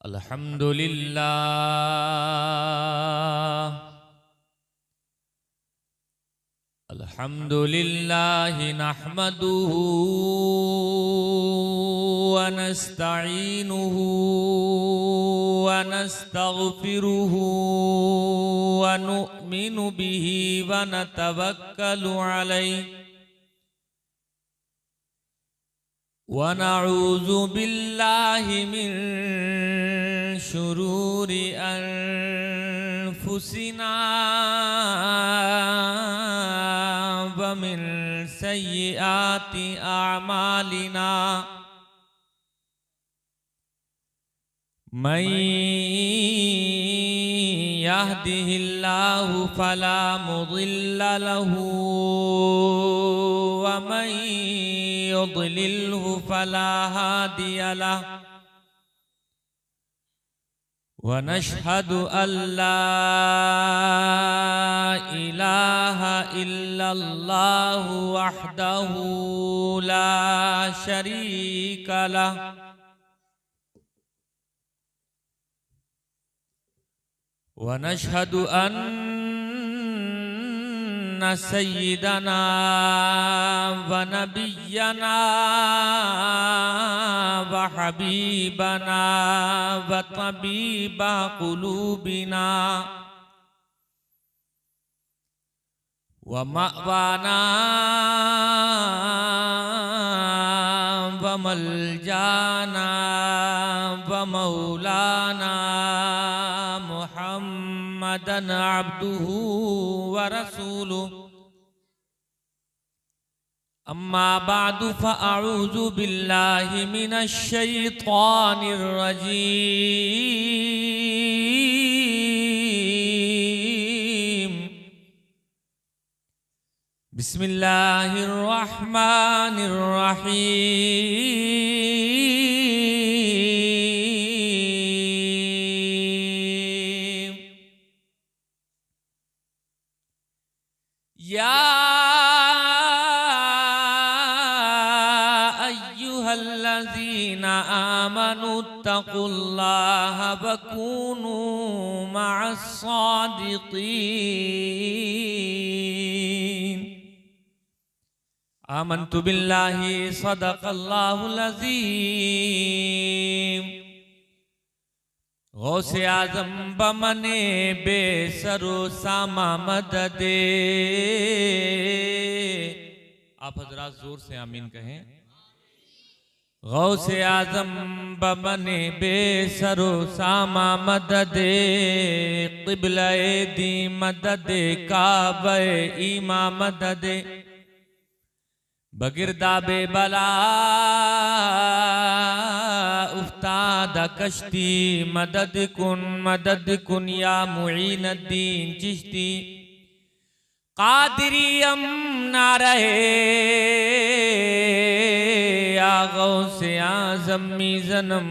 अल्हम्दुलिल्लाह नहमदुहु व नस्तईनुहु व नस्तगफिरुहु व नु'मिनु बिही व नतवक्कलु अलैहि व नऊज़ु बिल्लाहि मिन शुरूरि अनफुसिना व मिन सय्यिआति अअमालिना मन यहदिहिल्लाहु फला मुदिल्ल लहु व मन युद्लिल्हु फला हादिय लहु व नशहदु अल्ला इलाहा इल्लल्लाहु वहदहु ला शरीक लहु व नशहदु अन्न सय्यिदना व नबिय्यना व हबीबना व तबीबा कुलूबिना व मअवाना व मलजाना व मौलाना मुहम्मदन अब्दुहु व रसूलुहु अम्मा बादु फ़अऊज़ु बिल्लाहि मिनश शैतानिर रजीम बिस्मिल्लाहिर रहमानिर रहीम या अय्युहल्लज़ीना आमनुत्तक़ुल्लाहा वकूनू मअस्सादिक़ीन आमन्तु बिल्लाहि सदक़ल्लाहुल अज़ीम गौसे आज़म बमने बेसरो सामा मददे। आप हजरात जोर से आमीन कहें। गौसे आज़म बमने बेसरो सामा मददे क़िबले दी मददे काबे ईमा मददे बगिरदाबे बला उफ्ताद कश्ती मदद कुन या मुईनुद्दीन चिश्ती कादिरियम ना रहे या गौसे आज़म मीज़नम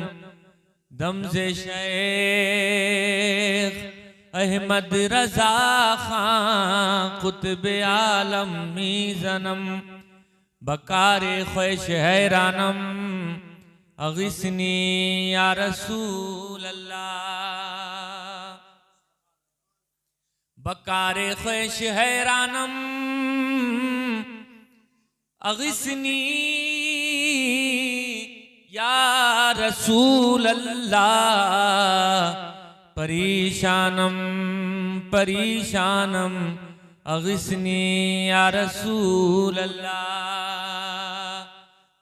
दम से शेख अहमद रज़ा खां कुतुब आलम मीज़नम बकारे ख्वैश हैरानम अगिस्नी या रसूल अल्लाह बकारे ख्वैश हैरानम अगिस्नी या रसूल अल्लाह परेशानम परेशानम अगिस्नी या रसूल अल्लाह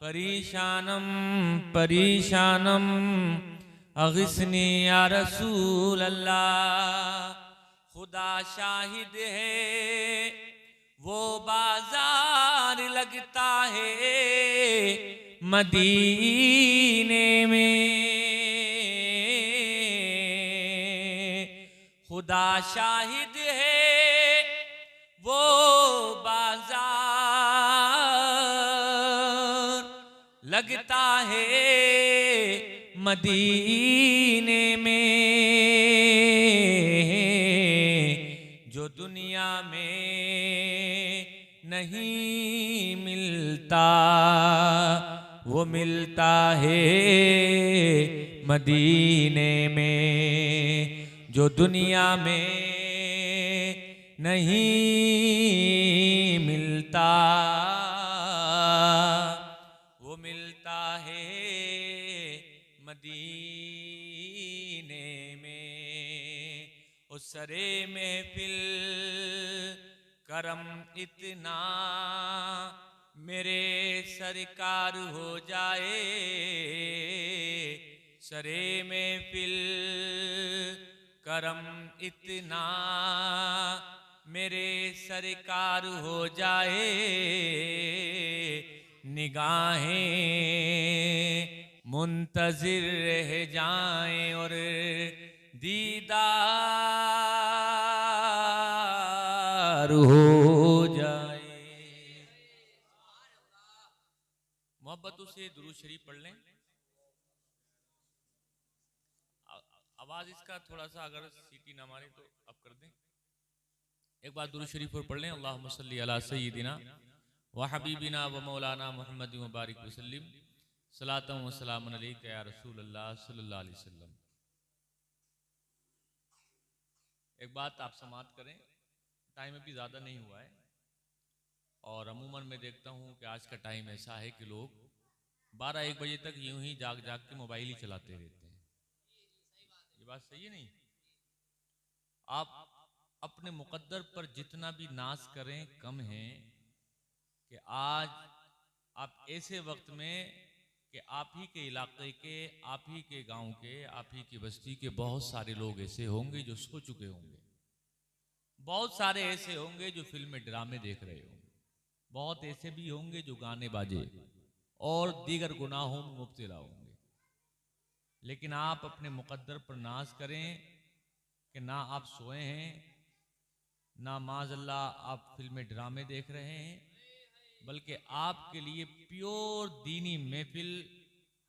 परेशानम परेशानम अगिस्नी या रसूल अल्लाह। खुदा शाहिद है वो बाजार लगता है मदीने में खुदा शाहिद है वो बाजार लगता है मदीने में जो दुनिया में नहीं मिलता वो मिलता है मदीने में। जो दुनिया में नहीं मिलता वो मिलता है मदीने में। उस सरे महफिल करम इतना मेरे सरकार हो जाए। सरे महफिल करम इतना मेरे सरकार हो जाए। निगाहें मुंतजिर रह जाएं और दीदार हो जाए। मोहब्बतों से दुरूद शरीफ पढ़ लें। आवाज इसका थोड़ा सा अगर सीटी ना मारे तो अब कर दें। एक बार दुरूद शरीफ और पढ़ लें। अल्लाहुम्मा सल्ली अला सय्यिदिना व हबीबिना व मौलाना मुहम्मद व बारिक वसल्लिम सलातम व सलाम अलैका या रसूल अल्लाह सल्लल्लाहु अलैहि वसल्लम। एक बात आप समाअत करें, टाइम अभी ज़्यादा नहीं हुआ है और अमूमन मैं देखता हूँ कि आज का टाइम ऐसा है कि लोग 12-1 बजे तक यूं ही जाग जाग के मोबाइल ही चलाते रहते हैं। ये बात सही है नहीं? आप अपने मुकद्दर पर जितना भी नाज करें कम है कि आज आप ऐसे वक्त में कि आप ही के इलाके के, आप ही के गांव के, आप ही की बस्ती के बहुत सारे लोग ऐसे होंगे जो सो चुके होंगे। बहुत सारे ऐसे होंगे जो फिल्में ड्रामे देख रहे होंगे। बहुत ऐसे भी होंगे जो गाने बाजे और दीगर गुनाहों में मुब्तला होंगे। लेकिन आप अपने मुकद्दर पर नाज करें कि ना आप सोए हैं, ना माज़अल्लाह आप फिल्में ड्रामे देख रहे हैं, बल्कि आपके लिए प्योर दीनी महफिल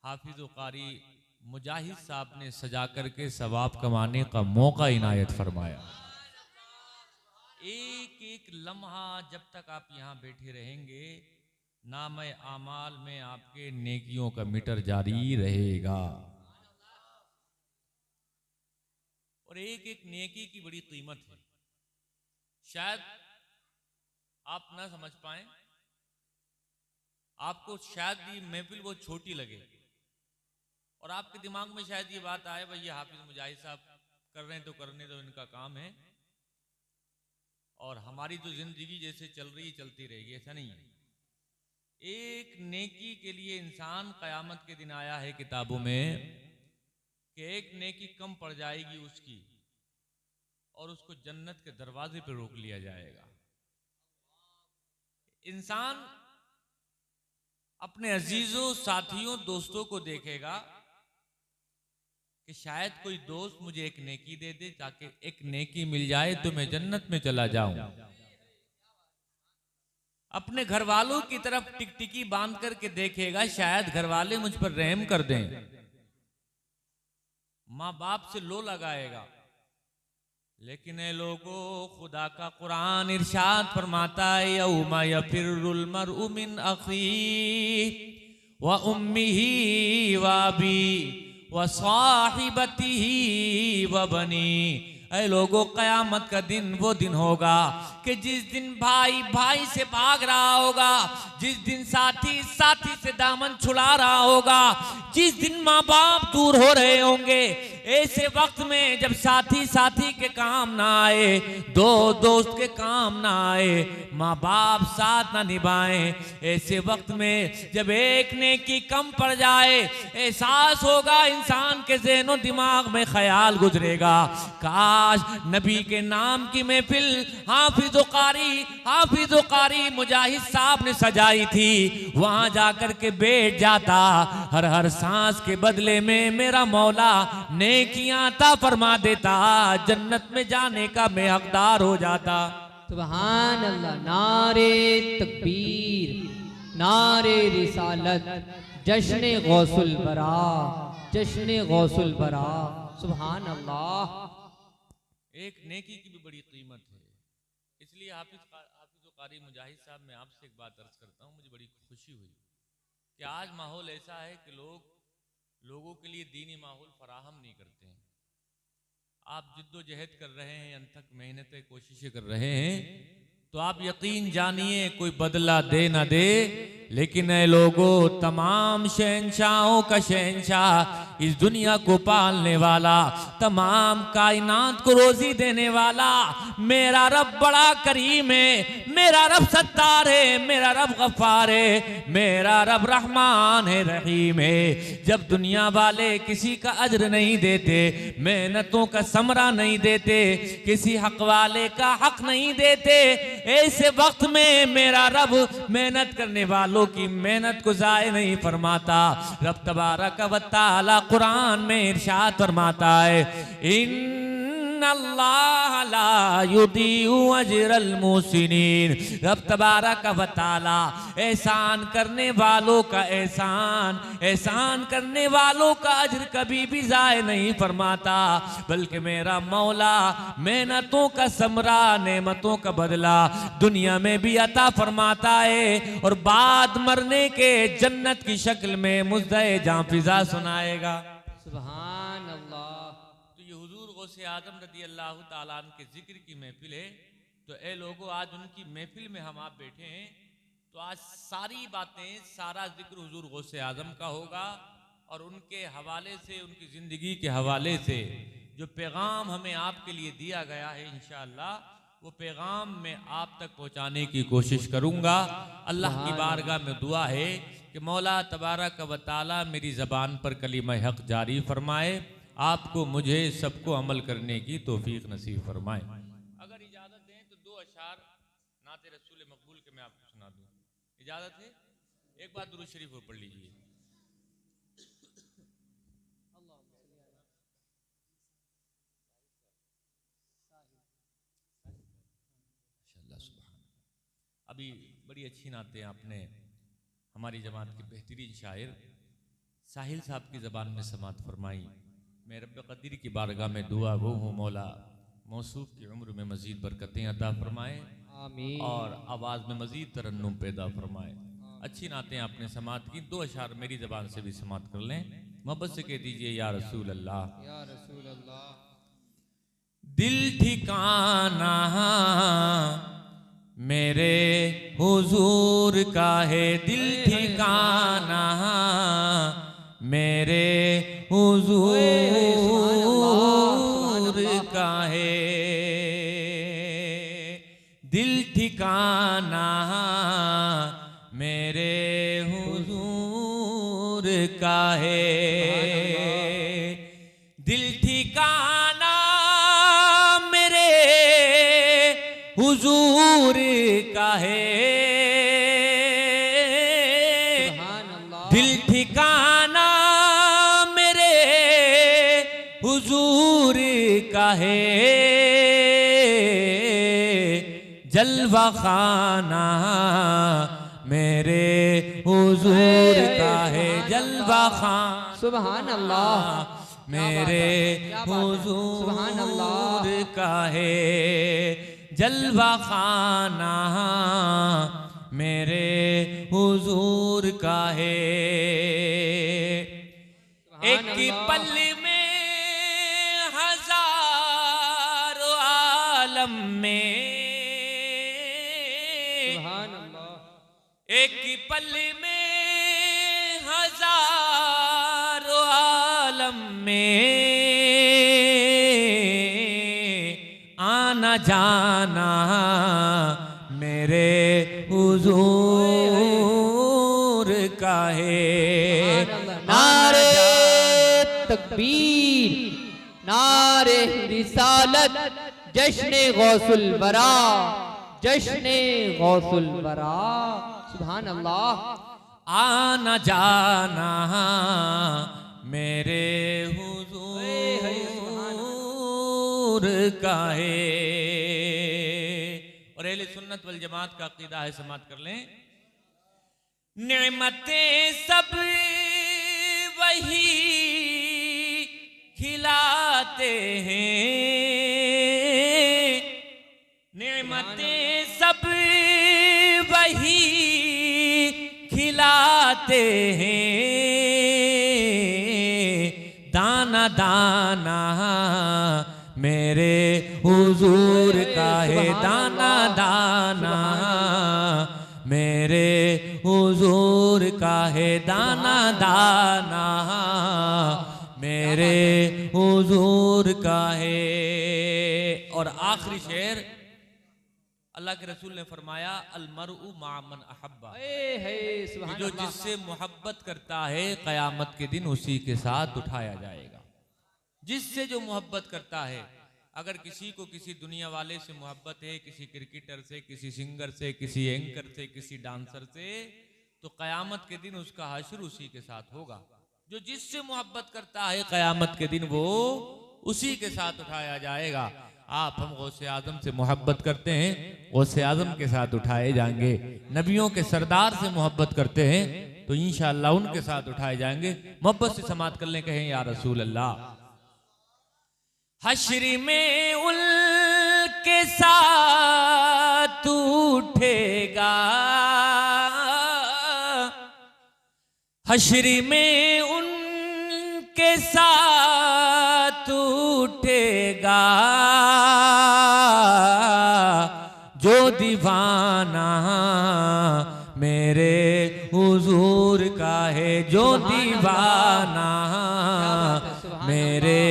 हाफिज व कारी मुजाहिद साहब ने सजा करके सवाब कमाने का मौका इनायत फरमाया। एक एक लम्हा जब तक आप यहाँ बैठे रहेंगे, नामे आमाल में आपके नेकियों का मीटर जारी रहेगा। और एक एक नेकी की बड़ी कीमत है। शायद आप ना समझ पाए, आपको शायद ये महफिल वो छोटी लगे और आपके दिमाग में शायद ये बात आए, भाई ये हाफिज मुजाहिद साहब कर रहे हैं तो करने दो, इनका काम है और हमारी तो जिंदगी जैसे चल रही चलती रहेगी। ऐसा नहीं है। एक नेकी के लिए इंसान कयामत के दिन आया है किताबों में कि एक नेकी कम पड़ जाएगी उसकी और उसको जन्नत के दरवाजे पे रोक लिया जाएगा। इंसान अपने अजीजों, साथियों, दोस्तों को देखेगा कि शायद कोई दोस्त मुझे एक नेकी दे दे, ताकि एक नेकी मिल जाए तो मैं जन्नत में चला जाऊं। अपने घर वालों की तरफ टिकटिकी बांध करके देखेगा, शायद घर वाले मुझ पर रहम कर दें। माँ बाप से लो लगाएगा। लेकिन ए लोगों, खुदा का कुरान इरशाद फरमाता है, यौमा यफिरुल मरउ मिन अखीही व उम्मिही व अबीही व साहिबतिही व बनी। ऐ लोगों, कयामत का दिन वो दिन होगा कि जिस दिन भाई भाई से भाग रहा होगा, जिस दिन साथी साथी से दामन छुड़ा रहा होगा, जिस दिन माँ बाप दूर हो रहे होंगे। ऐसे वक्त में जब साथी साथी के काम ना आए, दोस्त के काम ना आए, माँ बाप साथ ना निभाएं, ऐसे वक्त में जब एक नेकी कम पड़ जाए, एहसास होगा, इंसान के ज़हनो दिमाग में ख्याल गुजरेगा, काश नबी के नाम की महफिल हाफिज़ व कारी मुजाहिद साहब ने सजाई थी, वहां जाकर के बैठ जाता। हर हर सांस के बदले में मेरा मौला नेकियां अता फरमा देता, जन्नत में जाने का मैं हकदार हो जाता। सुभान अल्लाह। नारे तकबीर, नारे रिसालत, जश्न गौसुल बरा, जश्न गौसुल बरा। सुभान अल्लाह। एक नेकी की भी बड़ी कीमत है। इसलिए हाफिज कारी मुजाहिद साहब, मैं आपसे एक बात अर्ज करता हूँ, मुझे बड़ी खुशी हुई कि आज माहौल ऐसा है कि लोगों के लिए दीनी माहौल फराहम नहीं करते हैं। आप जिद्दोजहद कर रहे हैं, अनथक मेहनतें कोशिशें कर रहे हैं, तो आप यकीन जानिए कोई बदला दे ना दे, लेकिन ऐ लोगों, तमाम शहंशाहों का शहंशाह, इस दुनिया को पालने वाला, तमाम कायनात को रोजी देने वाला मेरा रब बड़ा करीम है, मेरा रब सत्तार है, मेरा रब गफ्फार है, मेरा रब रहमान है, रहीम है। जब दुनिया वाले किसी का अज्र नहीं देते, मेहनतों का समरा नहीं देते, किसी हक वाले का हक नहीं देते, ऐसे वक्त में मेरा रब मेहनत करने वालों की मेहनत को जाय नहीं फरमाता। रब तबारक व तआला कुरान में इरशाद फरमाता है, इन्नल्लाह ला युदीउ अजरल मुहसिनीन। रब तबारक व तआला एहसान करने वालों का एहसान करने वालों का अज्र कभी भी जाय नहीं फरमाता, बल्कि मेरा मौला मेहनतों का समरा, नेमतों का बदला दुनिया में भी अता फरमाता है, और बाद मरने के जन्नत की शक्ल में मुज़्ज़े जां फिज़ा सुनाएगा। सुभान अल्लाह। तो ये हुजूर गौसे आज़म रज़ी अल्लाह ताला अन्हु के जिक्र की महफिल है। तो ए लोगों, आज उनकी महफिल में हम आप बैठे हैं, तो आज सारी बातें, सारा जिक्र हुजूर गौसे आज़म का होगा, और उनके हवाले से, उनकी ज़िंदगी के हवाले से जो पैगाम हमें आपके लिए दिया गया है, इंशाअल्लाह वो पैगाम मैं आप तक पहुँचाने की कोशिश करूँगा। अल्लाह की बारगाह में दुआ है कि मौला तबारक व तआला मेरी ज़बान पर कलीमा हक जारी फरमाए, आपको, मुझे, सबको अमल करने की तौफीक नसीब फरमाए। अगर इजाज़त दें तो दो अशार नाते रसूल मकबूल के मैं आपको सुना दूँ, इजाज़त है? एक बार दुरूद शरीफ को पढ़ लीजिए। अभी बड़ी अच्छी नातें आपने हमारी जमात के बेहतरीन शायर साहिल साहब की ज़बान में समात फरमाई। मैं रब क़दीर की बारगाह में दुआ वो हूँ, मौला मौसूफ की उम्र में मज़ीद बरकतें अता फरमाए, आमीन, और आवाज़ में मज़ीद तरन्नुम पैदा फरमाए। अच्छी नातें आपने समात की, दो अशार मेरी ज़बान से भी समात कर लें। मोहब्बत से कह दीजिए, या रसूल अल्लाह, या रसूल अल्लाह। दिल ठिकाना मेरे हुजूर का है, दिल ठिकाना मेरे हुजूर का है, दिल ठिकाना मेरे हुजूर का है, दिल ठिकाना मेरे हुजूर का है, दिल ठिकाना मेरे हुजूर का है, जलवा खाना मेरे हुजूर का है, जलवा खाना सुभान अल्लाह मेरे सुभान अल्लाह हुजूर का है, जलवा खाना मेरे हुजूर का है। एक पल में हजारों आलम में, सुभान अल्लाह, एक पल में हजारों आलम में आना जाना मेरे हुजूर का है। नारे तकबीर, नारे रिसालत, जश्ने गौसुल बरा, जश्ने गौसुल बरा। सुभान अल्लाह। आना जाना मेरे हुजूर का है। और अहले सुन्नत वल जमात का अकीदा है, समात कर लें। नेमतें सब वही खिलाते हैं, नेमतें सब वही खिलाते हैं, दाना, मेरे हुजूर का है दाना दाना, मेरे हुजूर का है दाना दाना, मेरे हुजूर का है। और आखिरी शेर अल्लाह के रसूल ने फरमाया, अलमरउ मा मन अहब्बा, सुभान जो अल्लाह। जिससे मोहब्बत करता है कयामत के दिन उसी के साथ उठाया जाएगा। जिससे जो मोहब्बत करता है, अगर किसी को किसी दुनिया वाले से मोहब्बत है, किसी क्रिकेटर से, किसी सिंगर से, किसी एंकर से, किसी डांसर से, तो कयामत के दिन उसका हश्र उसी के साथ होगा। जो जिससे मोहब्बत करता है कयामत के दिन वो उसी के साथ उठाया जाएगा। आप हम गौसे आजम से मोहब्बत करते हैं, गौसे आजम के साथ उठाए जाएंगे। नबियों के सरदार से मोहब्बत करते हैं तो इंशाअल्लाह उनके साथ उठाए जाएंगे। मोहब्बत से समात कर लें, कहें या रसूल अल्लाह। हश्र में उनके साथ उठेगा, हश्र में उनके साथ उठेगा, जो दीवाना मेरे हुजूर का है, जो दीवाना मेरे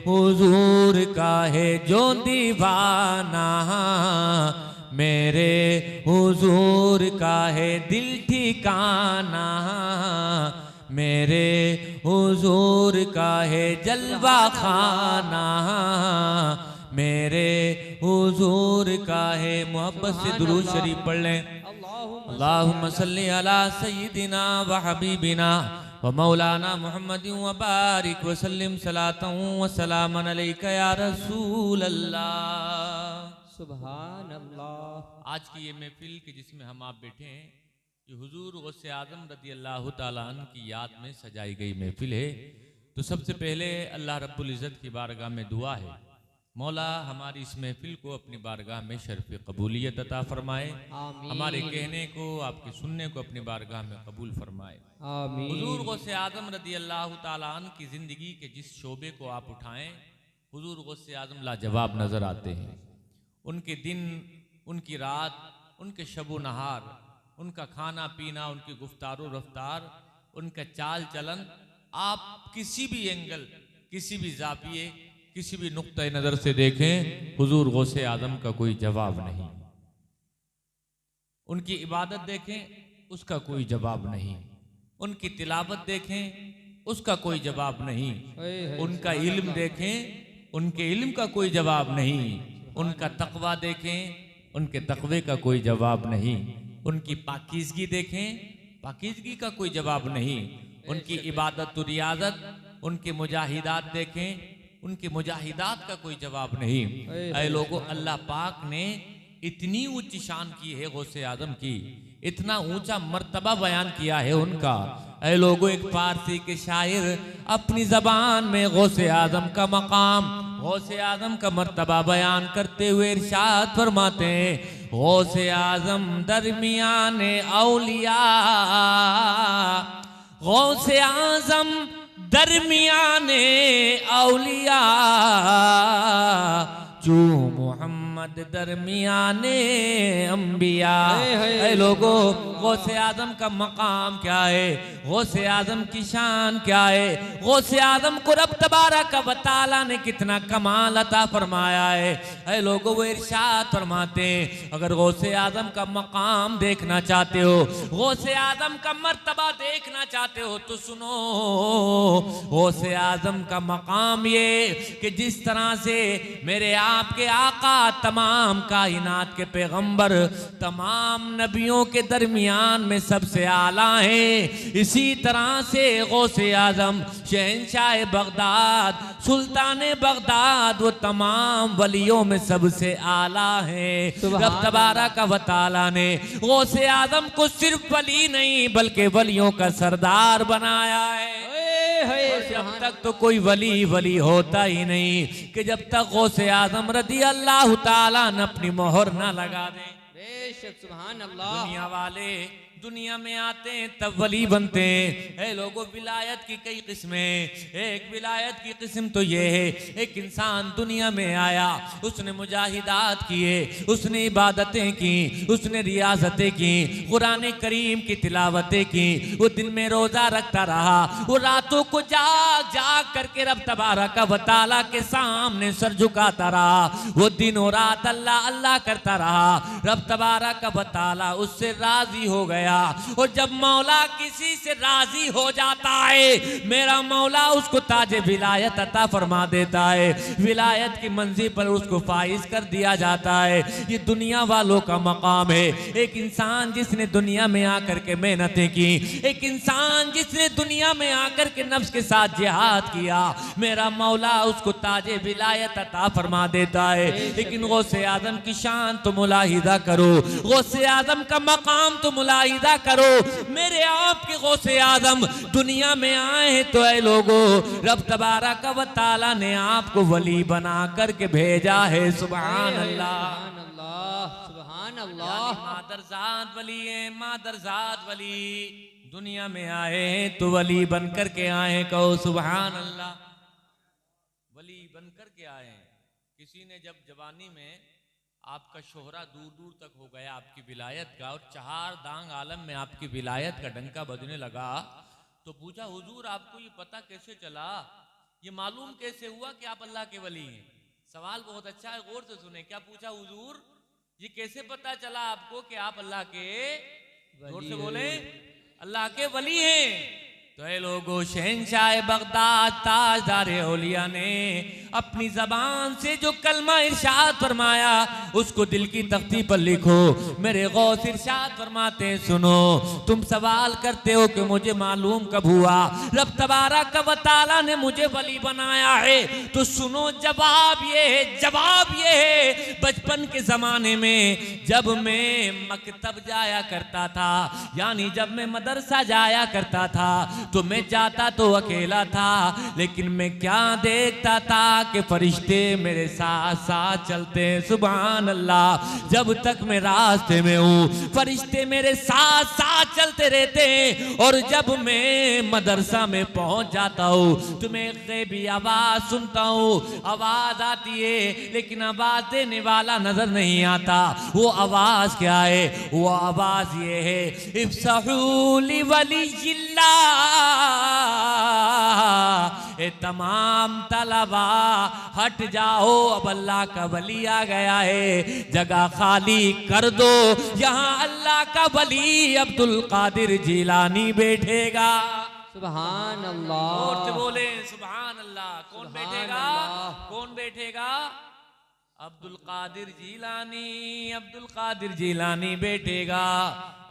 हुजूर का है, जो दीवाना मेरे हुजूर का है, दिल ठिकाना मेरे हुजूर का है, जलवा खाना मेरे हुजूर का है। मोहब्बत से दुरूद शरीफ पढ़ लें। अल्लाहुम्मा सल्ली अला सय्यिदिना व हबीबिना व मौलाना मुहम्मद व बारिक व सल्लिम सलातन व सलामन अलैका या रसूल अल्लाह। सुभान अल्लाह। आज की ये महफिल कि जिसमें हम आप बैठे हैं, ये हुजूर गौसे आजम रदी अल्लाह ताला अन्हु की याद में सजाई गई महफिल है। तो सबसे पहले अल्लाह रब्बुल इज़्ज़त की बारगाह में दुआ है, मौला हमारी इस महफिल को अपनी बारगाह में शर्फ कबूलियत अता फरमाए, आमीन। हमारे कहने को आपके सुनने को अपनी बारगाह में कबूल फरमाए। आमीन। हुजूर गौसे आजम रदी अल्लाह ताला अन्हु की ज़िंदगी के जिस शोबे को आप उठाएं, हुजूर गौसे आजम लाजवाब नज़र आते हैं। उनके दिन, उनकी रात, उनके शबो नहार, उनका खाना पीना, उनकी गुफ्तारो रफ्तार, उनका चाल चलन, आप किसी भी एंगल, किसी भी जाविये, किसी भी नुक्ता नज़र से देखें, हुजूर गौसे आजम का कोई जवाब नहीं। उनकी इबादत देखें, उसका कोई जवाब नहीं। उनकी तिलावत देखें, उसका कोई जवाब नहीं। उनका इल्म देखें, उनके इल्म का कोई जवाब नहीं। उनका तकवा देखें, उनके तकवे का कोई जवाब नहीं। उनकी पाकीज़गी देखें, पाकीज़गी का कोई जवाब नहीं। उनकी इबादत और रियाजत, उनके मुजाहिदात देखें, उनके मुजाहिदात का कोई जवाब नहीं। ऐ लोगों, अल्लाह पाक ने इतनी ऊंची शान की है गौसे आजम की, इतना ऊंचा मर्तबा बयान किया है उनका। ऐ लोगों, एक फारसी के शायर अपनी जबान में गौसे आजम का मकाम, गौसे आजम का मर्तबा बयान करते हुए इरशाद फरमाते हैं, गौसे आजम दरमियाने औलिया, गौसे आजम दरमियाने औलिया, जो मोहम्मद दरमियाने अंबिया। ऐ लोगों, गौसे आजम का मकाम क्या है, गौसे आजम की शान क्या है, गौसे आजम को रब तबारक व तआला ने कितना कमाल अता फरमाया है। ऐ लोगों, वो इरशाद फरमाते हैं, अगर गौसे आजम का मकाम देखना चाहते हो, गौसे आजम का मर्तबा देखना चाहते हो, तो सुनो, गौसे आजम का मकाम ये कि जिस तरह से मेरे आपके आका तमाम कायनात के पैगंबर, तमाम नबियों के दरमियान में सबसे आला है, इसी तरह से गौसे आजम शहंशाह बगदाद, सुल्तान बगदाद, वो तमाम वलियों में सबसे आला है। रब तबारक व तआला ने गौसे आजम को सिर्फ वली नहीं बल्कि वलियों का सरदार बनाया है। जब तक तो कोई वली वली होता ही नहीं कि जब तक गौसे आजम रदी अल्लाह ताला ने अपनी मोहर ना लगा दे। बेशक सुभान अल्लाह। दुनिया वाले दुनिया में आते हैं तब वली बनते हैं। ऐ लोगों, विलायत की कई किस्में। एक विलायत की किस्म तो ये है, एक इंसान दुनिया में आया, उसने मुजाहिदात किए, उसने इबादतें की, उसने रियासतें की, कुरान करीम की तिलावतें की, वो दिन में रोजा रखता रहा, वो रातों को जाग जाग करके रब तबारक व तआला के सामने सर झुकाता रहा, वो दिन और रात अल्लाह अल्लाह करता रहा। रब तबारक व तआला उससे राजी हो गया। और जब मौला किसी से राजी हो जाता है, मेरा मौला उसको ताज विलायत अता फरमा देता है। विलायत की मंजिल पर उसको फाइज कर दिया जाता है। ये दुनिया वालों का मकाम है। एक इंसान जिसने दुनिया में आकर के मेहनतें की, एक इंसान जिसने दुनिया में आकर के नफ्स के साथ जिहाद किया, मेरा मौला उसको ताजे विलायत अता फरमा देता है। लेकिन गौसे आजम की शान तो मुलाहिदा करो, गौसे आजम का मकाम तो मुलाहिदा करो। मेरे आपके गौसे आजम दुनिया में आए हैं तो ऐ लोगों, रब तबारक व तआला ने आपको वली बना करके भेजा है। सुभान अल्लाह, सुभान अल्लाह। मादरजात वली है, मादरजात वली दुनिया में आए हैं तो वली बन करके आए। कहो सुभान अल्लाह, वली बन करके आए हैं। किसी ने जब जवानी में आपका शोहरा दूर दूर तक हो गया आपकी विलायत का, और चार दांग आलम में आपकी विलायत का डंका बजने लगा, तो पूछा हुजूर आपको ये पता कैसे चला, ये मालूम कैसे हुआ कि आप अल्लाह के वली हैं? सवाल बहुत अच्छा है, गौर से सुने। क्या पूछा हुजूर, ये कैसे पता चला आपको कि आप अल्लाह के, जोर से बोले, अल्लाह के वली हैं? तो ये लोगों, शहंशाह बगदाद ताजदार औलिया ने अपनी जबान से जो कलमा इरशाद फरमाया, उसको दिल की तख्ती पर लिखो। मेरे गौस इरशाद फरमाते हैं, सुनो, तुम सवाल करते हो कि मुझे मालूम कब हुआ, रब तबारक व तआला ने मुझे वली बनाया है, तो सुनो जवाब ये है, जवाब ये है, बचपन के जमाने में जब मैं मकतब जाया करता था, यानी जब मैं मदरसा जाया करता था, तो मैं जाता तो अकेला था, लेकिन मैं क्या देखता था कि फरिश्ते मेरे साथ साथ चलते हैं। सुभान अल्लाह, जब तक मैं रास्ते में हूँ फरिश्ते मेरे साथ साथ चलते रहते हैं। और जब मैं मदरसा में पहुंच जाता हूँ तो मैं गैबी आवाज सुनता हूँ, आवाज आती है लेकिन आवाज देने वाला नजर नहीं आता। वो आवाज क्या है? वो आवाज ये है, इफ्सहू ली वलिय्यिल्लाह, ए तमाम तलबा हट जाओ, अब अल्लाह का वली आ गया है, जगह खाली कर दो, यहाँ अल्लाह का वली अब्दुल कादिर जिलानी बैठेगा। सुभान अल्लाह, और से बोले सुभान अल्लाह। कौन बैठेगा? कौन बैठेगा? अब्दुल कादिर जिलानी, अब्दुल कादिर जिलानी बैठेगा।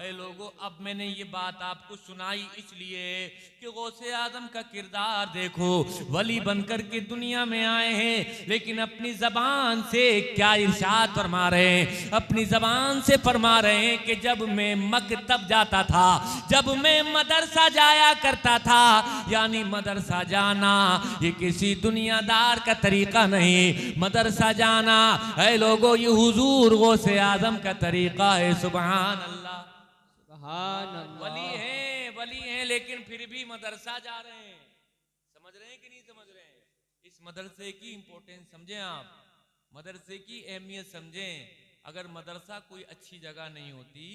ऐ लोगों, अब मैंने ये बात आपको सुनाई इसलिए कि गौसे आजम का किरदार देखो, वली बनकर के दुनिया में आए हैं, लेकिन अपनी जबान से क्या इरशाद फरमा रहे हैं? अपनी जबान से फरमा रहे हैं कि जब मैं मकतब जाता था, जब मैं मदरसा जाया करता था, यानी मदरसा जाना ये किसी दुनियादार का तरीका नहीं, मदरसा जाना ऐ लोगों ये हुजूर गौसे आजम का तरीका है। सुभान अल्लाह, वली हैं, वली हैं, लेकिन फिर भी मदरसा जा रहे हैं। समझ रहे हैं कि नहीं समझ रहे हैं? इस मदरसे की इंपॉर्टेंस समझें आप, मदरसे की अहमियत समझें। अगर मदरसा कोई अच्छी जगह नहीं होती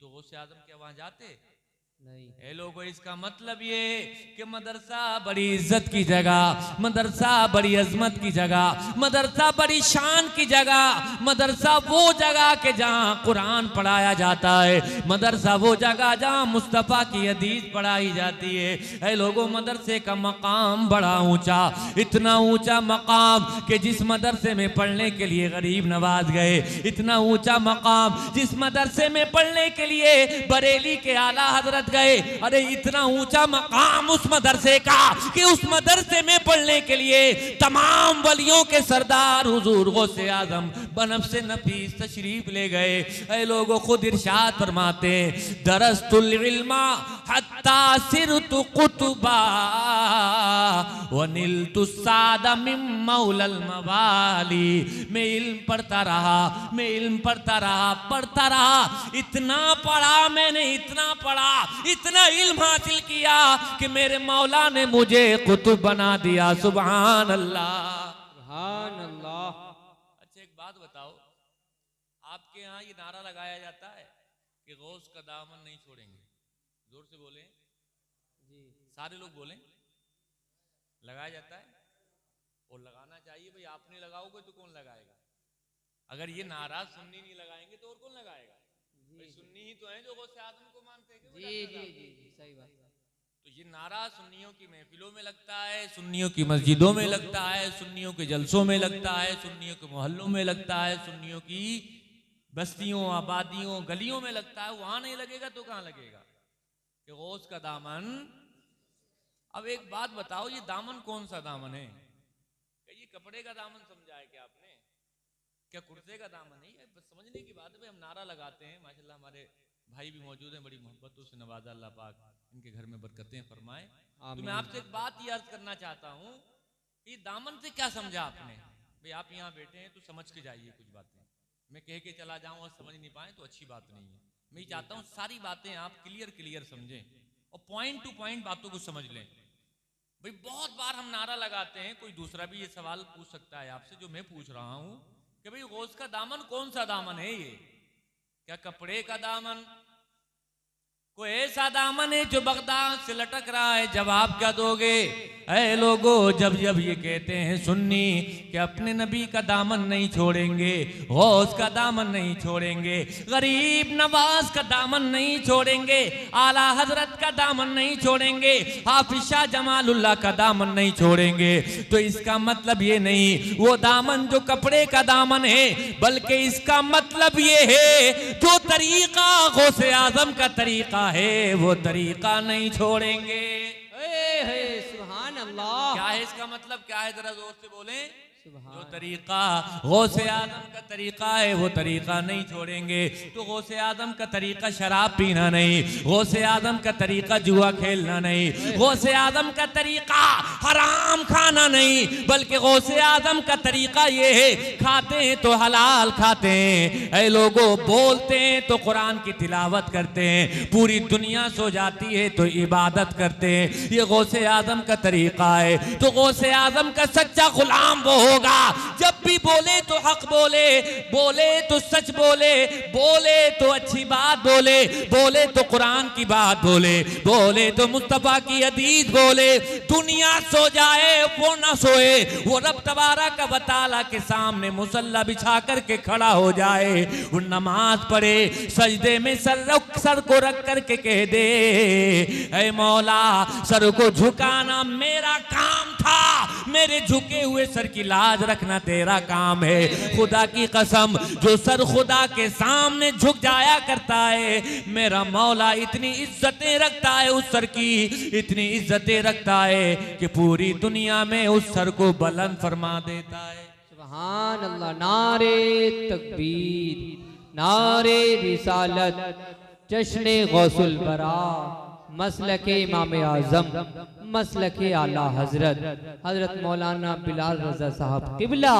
तो गौसे आजम क्या वहां जाते? नहीं। ए लोगों, इसका मतलब ये है कि मदरसा बड़ी इज्जत की जगह, मदरसा बड़ी अजमत की जगह, मदरसा बड़ी शान की जगह, मदरसा वो जगह के जहाँ कुरान पढ़ाया जाता है, मदरसा वो जगह जहाँ मुस्तफ़ा की हदीस पढ़ाई जाती है। ए लोगों, मदरसे का मकाम बड़ा ऊंचा, इतना ऊंचा मकाम कि जिस मदरसे में पढ़ने के लिए गरीब नवाज गए, इतना ऊंचा मकाम जिस मदरसे में पढ़ने के लिए बरेली के आला हजरत गए, अरे इतना ऊंचा मकाम उस मदरसे का कि उस मदरसे में पढ़ने के लिए तमाम वलियों के सरदार हुजूर गौसे आजम बनफ्से नफीस तशरीफ ले गए। ऐ लोगों, खुद इरशाद फरमाते हैं, दरस्तुल इल्मा हत्ता हत्ता सिरतु कुतुबा वनिलतु सादा मिन मौलल मवाली। मैं इल्म पढ़ता रहा, पढ़ता रहा, इतना पढ़ा मैंने, इतना पढ़ा, इतना इल्म हासिल किया कि मेरे मौला ने मुझे कुतुब बना दिया। सुभान अल्लाह, सुभान अल्लाह। अच्छा एक बात बताओ, आपके यहाँ ये नारा लगाया जाता है कि गौस का दामन नहीं छोड़ेंगे? जोर से बोले जी, सारे लोग बोलें। लगाया जाता है और लगाना चाहिए भाई। आप नहीं लगाओगे तो कौन लगाएगा? अगर ये नारा सुन्नी नहीं लगाएंगे तो और कौन लगाएगा? भाई सुन्नी ही तो हैं जो गौसे आजम को मानते हैं। जी जी जी जी, सही बात। तो ये नारा सुन्नियों की महफिलों में लगता है, सुन्नियों की मस्जिदों में लगता है, सुन्नियों के जलसों में लगता है, सुन्नियों के मोहल्लों में लगता है, सुन्नियों की बस्तियों, आबादियों, गलियों में लगता है। वहां नहीं लगेगा तो कहां लगेगा? कि गौस का दामन। अब एक बात बताओ, ये दामन कौन सा दामन है? क्या ये कपड़े का दामन समझा है क्या आपने? क्या कुर्ते का दामन है? ये बस समझने की बात है। हम नारा लगाते हैं, माशाल्लाह हमारे भाई भी मौजूद हैं, बड़ी मोहब्बतों से नवाजा अल्लाह पाक इनके घर में बरकतें फरमाए। तो मैं आपसे एक बात ये अर्ज करना चाहता हूँ कि दामन से क्या समझा आपने? भाई आप यहाँ बैठे हैं तो समझ के जाइए कुछ बातें। मैं कह के चला जाऊं और समझ नहीं पाए तो अच्छी बात नहीं है। मैं चाहता हूँ सारी बातें आप क्लियर समझें और पॉइंट टू पॉइंट बातों को समझ लें। भाई बहुत बार हम नारा लगाते हैं, कोई दूसरा भी ये सवाल पूछ सकता है आपसे जो मैं पूछ रहा हूं कि भाई गौस का दामन कौन सा दामन है? ये क्या कपड़े का दामन? कोई ऐसा दामन है जो बगदाद से लटक रहा है? जवाब क्या दोगे? ऐ लोगो, जब जब ये कहते हैं सुन्नी कि अपने नबी का दामन नहीं छोड़ेंगे, गौस का दामन नहीं छोड़ेंगे, गरीब नवाज का दामन नहीं छोड़ेंगे, आला हजरत का दामन नहीं छोड़ेंगे, हाफिज शाह जमालुल्लाह का दामन नहीं छोड़ेंगे, तो इसका मतलब ये नहीं वो दामन जो कपड़े का दामन है, बल्कि इसका मतलब ये है जो तरीका गौसे आजम का तरीका है वो तरीका नहीं छोड़ेंगे। सुभान अल्लाह। क्या है इसका मतलब? क्या है? जरा जोर से बोलें। सुभान। जो तरीका गौसे आजम का तरीका है वो तरीका नहीं छोड़ेंगे। तो गौसे आजम का तरीका शराब पीना नहीं, गौसे आजम का तरीका जुआ खेलना नहीं, गौसे आजम का तरीका हराम खाना नहीं, बल्कि गौसे आजम का तरीका ये है खाते हैं तो हलाल खाते हैं। ऐ लोगों, बोलते हैं तो कुरान की तिलावत करते हैं, पूरी दुनिया सो जाती है तो इबादत करते हैं। ये गौसे आजम का तरीका है। तो गौसे आजम का सच्चा गुलाम वो होगा जब भी बोले तो हक बोले, बोले तो सच बोले, बोले तो अच्छी बात बोले, बोले तो कुरान की बात बोले, बोले तो मुस्तफा की हदीस बोले। दुनिया सो जाए वो ना सोए, वो रब तबारक व तआला के सामने मुसल्ला बिछा करके खड़ा हो जाए, वो नमाज पढ़े, सजदे में सर को रख करके कह दे, ऐ मौला सर को झुकाना मेरा काम था, मेरे झुके हुए सर की लाज रखना तेरा काम है। खुदा की कसम, जो सर खुदा के सामने झुक जाया करता है, मेरा मौला इतनी इज्जतें रखता है, उस सर की इतनी इज्जतें रखता है कि पूरी दुनिया में उस सर को बुलंद फरमा देता है। सुभान अल्लाह। नारे तकबीर, नारे रिसालत, जश्ने गौसुल बरा, मसलके इमाम आजम, मसलके आला हजरत हजरत मौलाना बिलाल रजा साहब किबला।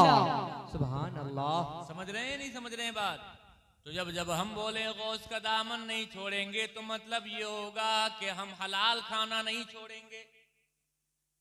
सुभान अल्लाह। समझ रहे हैं नहीं समझ रहे हैं बात? तो जब जब हम बोले गौस का दामन नहीं छोड़ेंगे तो मतलब ये होगा कि हम हलाल खाना नहीं छोड़ेंगे,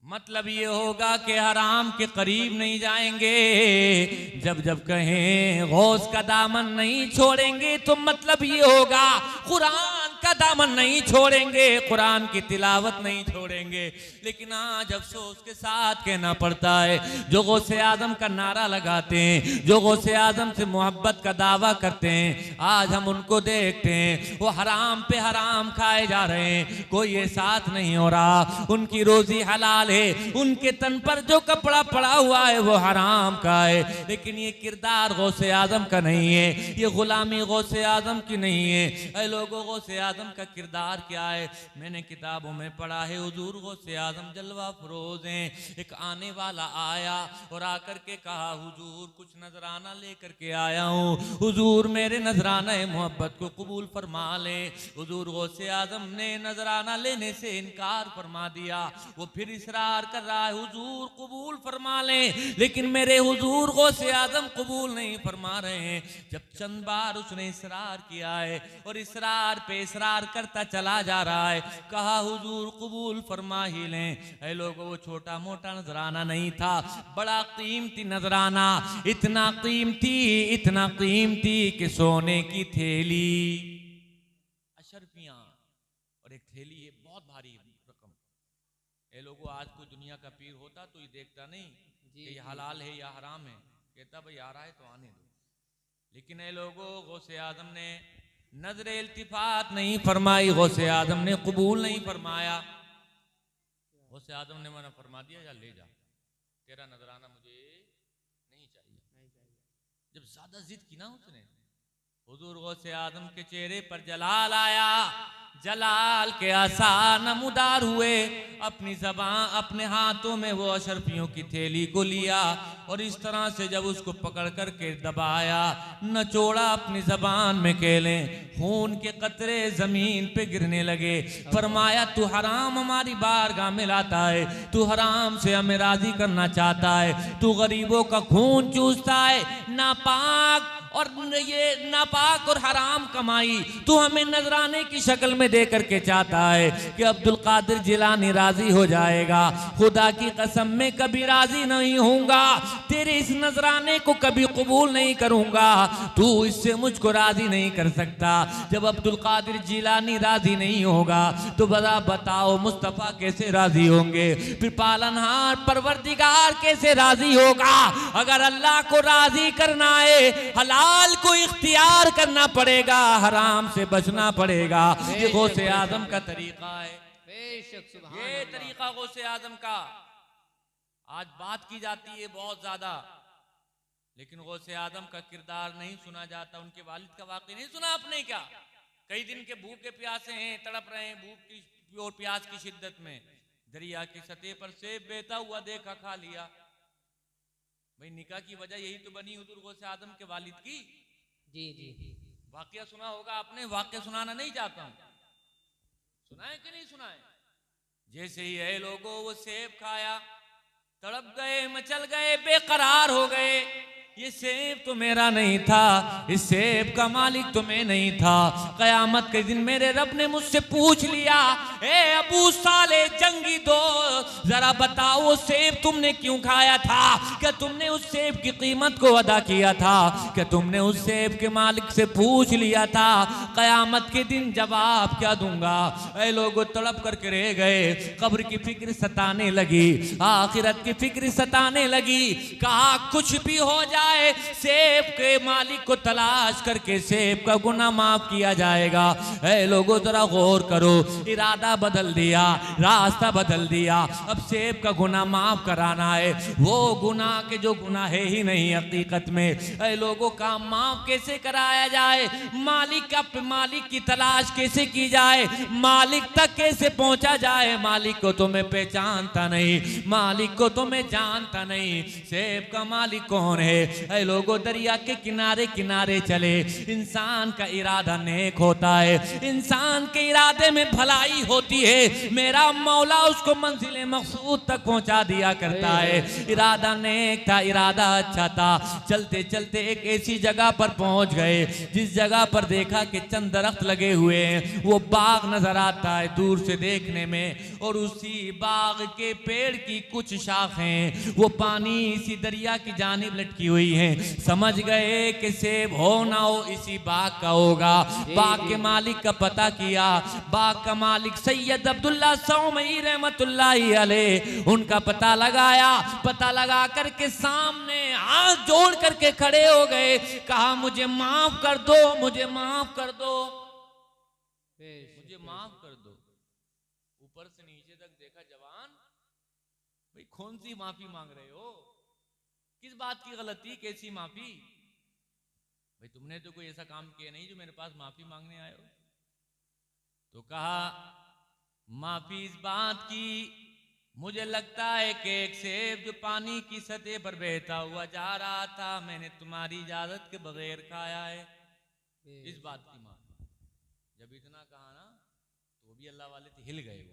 मतलब ये होगा कि हराम के करीब नहीं जाएंगे। जब जब कहें गौस का दामन नहीं छोड़ेंगे तो मतलब ये होगा कुरान का दामन नहीं छोड़ेंगे, कुरान की तिलावत नहीं छोड़ेंगे। लेकिन आज अफसोस के साथ कहना पड़ता है, जो गौसे आजम का नारा लगाते हैं, जो गौसे आजम से मोहब्बत का दावा करते हैं, आज हम उनको देखते हैं वो हराम पे हराम खाए जा रहे हैं, कोई ये साथ नहीं हो रहा, उनकी रोजी हलाल है, उनके तन पर जो कपड़ा पड़ा हुआ है वो हराम का है। लेकिन ये किरदार गौसे आजम का नहीं है, ये गुलामी गौसे आजम की नहीं है। ऐ लोगों, गौसे आजम आजम का किरदार क्या है। मैंने किताबों में पढ़ा है हुजूर गौसे आजम जलवा फरोज हैं। एक आने वाला आया और आकर के कहा हुजूर कुछ नजराना लेकर के आया हूँ, हुजूर मेरे नजराना मोहब्बत को कबूल फरमा ले। हुजूर गौसे आजम ने नजराना लेने से इनकार फरमा दिया। वो फिर इसरार कर रहा है हुजूर कबूल फरमा ले, लेकिन मेरे हुजूर गौसे आजम कबूल नहीं फरमा रहे हैं। जब चंद बार उसने इसरार किया है और इसरार पे इसरार करता चला जा रहा है, कहा हुजूर कबूल फरमा ही लें। ऐ लोगों वो छोटा मोटा नजराना नहीं था, बड़ा कीमती नजराना, इतना कीमती कि सोने की थैली अशरफियां और एक थैली है बहुत भारी रकम। ये लोगों आज कोई दुनिया का पीर होता तो ये देखता नहीं कि ये हलाल है या हराम है, कहता भाई आ रहा है तो आने दो। लेकिन ये लोगों गौसे आजम ने नजर इल्तिफात नहीं फरमाई, गौसे आजम ने कबूल नहीं फरमाया। गौसे आजम ने मना फरमा दिया या ले जा, तेरा नजराना मुझे नहीं चाहिए। जब ज्यादा जिद की ना उसने, हुजूर गौसे आजम के चेहरे पर जलाल आया, जलाल के आसार नमूदार हुए। अपनी ज़बान अपने हाथों में वो अशरफियों की थैली को लिया और इस तरह से जब उसको पकड़ करके दबाया, नचोड़ा अपनी ज़बान में केले, खून के कतरे जमीन पे गिरने लगे। फरमाया तू हराम हमारी बारगाह में लाता है, तू हराम से हमें राजी करना चाहता है, तू गरीबों का खून चूसता है, नापाक और ये नापाक और हराम कमाई तू हमें नजराने की शक्ल में दे करके चाहता है कि अब्दुल कादिर जिलानी राजी हो जाएगा। खुदा की कसम में कभी राजी नहीं होऊंगा, तेरे इस नजराने को कभी कबूल नहीं करूंगा, तू इससे मुझको राजी नहीं कर सकता। जब अब्दुल कादिर जिलानी राजी नहीं होगा तो बड़ा बताओ मुस्तफा कैसे राजी होंगे, फिर पालनहार परवरदिगार कैसे राजी होगा। अगर अल्लाह को राजी करना है हलाल को इख्तियार करना पड़ेगा, हराम से बचना पड़ेगा। ये गौसे आजम का तरीका है, ये तरीका गौसे आजम का। आज बात की जाती है बहुत ज्यादा, लेकिन गौसे आजम का किरदार नहीं सुना जाता, उनके वालिद का वाक़या नहीं सुना आपने क्या। कई दिन के भूखे प्यासे हैं, तड़प रहे हैं भूख की और प्यास की शिद्दत में, दरिया की सतह पर सेब बेहता हुआ देखा, खा लिया। भाई निकाह की वजह यही तो बनी हुजूर गौसे आजम के वालिद की। जी जी वाकया सुना होगा आपने, वाकया सुनाना नहीं चाहता हूं, सुनाए कि नहीं सुनाए। जैसे ही है लोगों वो सेब खाया, तड़प गए, मचल गए, बेकरार हो गए। ये सेब तो मेरा नहीं था, इस सेब का मालिक तो मैं नहीं था। कयामत के दिन मेरे रब ने मुझसे पूछ लिया, ए अबू साले जंगी दो, जरा बताओ वो सेब तुमने क्यों खाया था? क्या तुमने उस सेब की कीमत को अदा किया था? क्या तुमने उस सेब के मालिक से पूछ लिया था? कयामत के दिन जवाब क्या दूंगा? ऐ लोगों तड़प करके रह गए, कब्र की फिक्र सताने लगी, आखिरत की फिक्र सताने लगी। कहा कुछ भी हो जाए सेब के मालिक को तलाश करके सेब का गुनाह माफ किया जाएगा। ऐ लोगों जरा गौर करो, इरादा बदल दिया, रास्ता बदल दिया, अब सेब का गुनाह माफ कराना है। वो गुनाह के जो गुनाह है ही नहीं हकीकत में। ऐ लोगों काम माफ कैसे कराया जाए, मालिक की तलाश कैसे की जाए, मालिक तक कैसे पहुंचा जाए। मालिक को तो मैं पहचानता नहीं, मालिक को तो मैं जानता नहीं, सेब का मालिक कौन है। ऐ लोगों दरिया के किनारे किनारे चले, इंसान का इरादा नेक होता है, इंसान के इरादे में भलाई होती है, मेरा मौला उसको मंजिल मकसूद तक पहुंचा दिया करता है। इरादा नेक था, इरादा अच्छा था। चलते चलते एक ऐसी जगह पर पहुंच गए जिस जगह पर देखा कि चंद दरख्त लगे हुए हैं, वो बाग नजर आता है दूर से देखने में, और उसी बाग के पेड़ की कुछ शाखें वो पानी इसी दरिया की जानिब लटकी हुई हैं। समझ गए कि सेब हो ना हो इसी बाग का होगा। बाग के मालिक का पता किया, बाग का मालिक सैयद अब्दुल्ला सौमई रहमतुल्लाहि अलैह, उनका पता लगाया। पता लगा करके सामने हाथ जोड़ करके खड़े हो गए, कहा मुझे माफ कर दो, मुझे माफ कर दो, मुझे माफ कर दो। ऊपर से नीचे तक देखा जवान, भाई कौन सी माफी मांग रहे हो, किस बात की गलती, कैसी माफी? भाई तुमने तो कोई ऐसा काम किया नहीं जो मेरे पास माफी मांगने आए हो। तो कहा माफी इस बात की, मुझे लगता है कि एक सेब जो पानी की सतह पर बहता हुआ जा रहा था, मैंने तुम्हारी इजाजत के बगैर खाया है। इस बात की मान। जब इतना कहा ना तो वो भी अल्लाह वाले थे, हिल गए।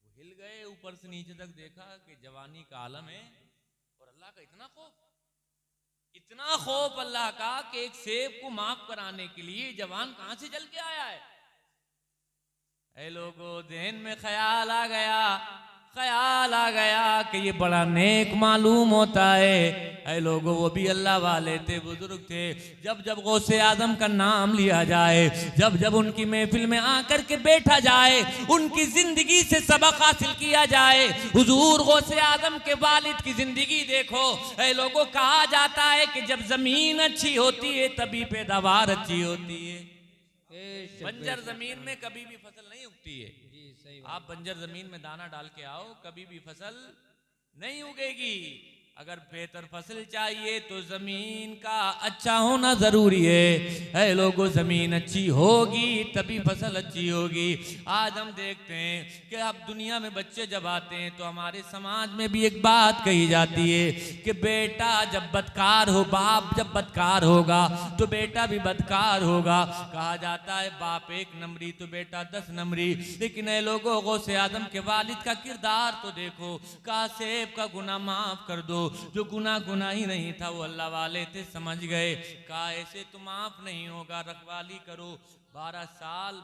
वो हिल गए, ऊपर से नीचे तक देखा कि जवानी का आलम है और अल्लाह का इतना खौफ अल्लाह का कि एक सेब को माफ कराने के लिए जवान कहां से जल के आया है। ऐ लोगों, ज़हन में ख्याल आ गया कि ये बड़ा नेक मालूम होता है। ऐ लोगों, वो भी अल्लाह वाले थे, बुजुर्ग थे। जब जब गौसे आजम का नाम लिया जाए, जब जब उनकी महफिल में आकर के बैठा जाए, उनकी जिंदगी से सबक हासिल किया जाए। हुजूर गौसे आजम के वालिद की जिंदगी देखो। ऐ लोगों, कहा जाता है कि जब जमीन अच्छी होती है तभी पैदावार अच्छी होती है। बंजर जमीन में कभी भी फसल नहीं उगती है। आप बंजर जमीन में दाना डाल के आओ, कभी भी फसल नहीं उगेगी। अगर बेहतर फसल चाहिए तो जमीन का अच्छा होना जरूरी है। लोगों, जमीन अच्छी होगी तभी फसल अच्छी होगी। आज हम देखते हैं कि अब दुनिया में बच्चे जब आते हैं तो हमारे समाज में भी एक बात कही जाती है कि बेटा जब बदकार हो, बाप जब बदकार होगा तो बेटा भी बदकार होगा। कहा जाता है बाप 1 नंबरी तो बेटा 10 नंबरी। लेकिन ऐ लोगों, गौसे आजम के वालिद का किरदार तो देखो। कहा सेब का गुनाह माफ कर दो, जो गुनाह ही नहीं था वो अल्लाह वाले थे, समझ गए। कहा ऐसे तो माफ नहीं होगा, रखवाली करो। 12 साल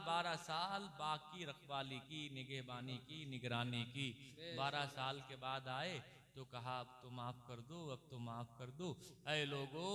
बाकी रखवाली की, निगहबानी की, निगरानी की। 12 साल के बाद आए तो कहा अब तो माफ कर दो, अब तो माफ कर दो। ऐ लोगों,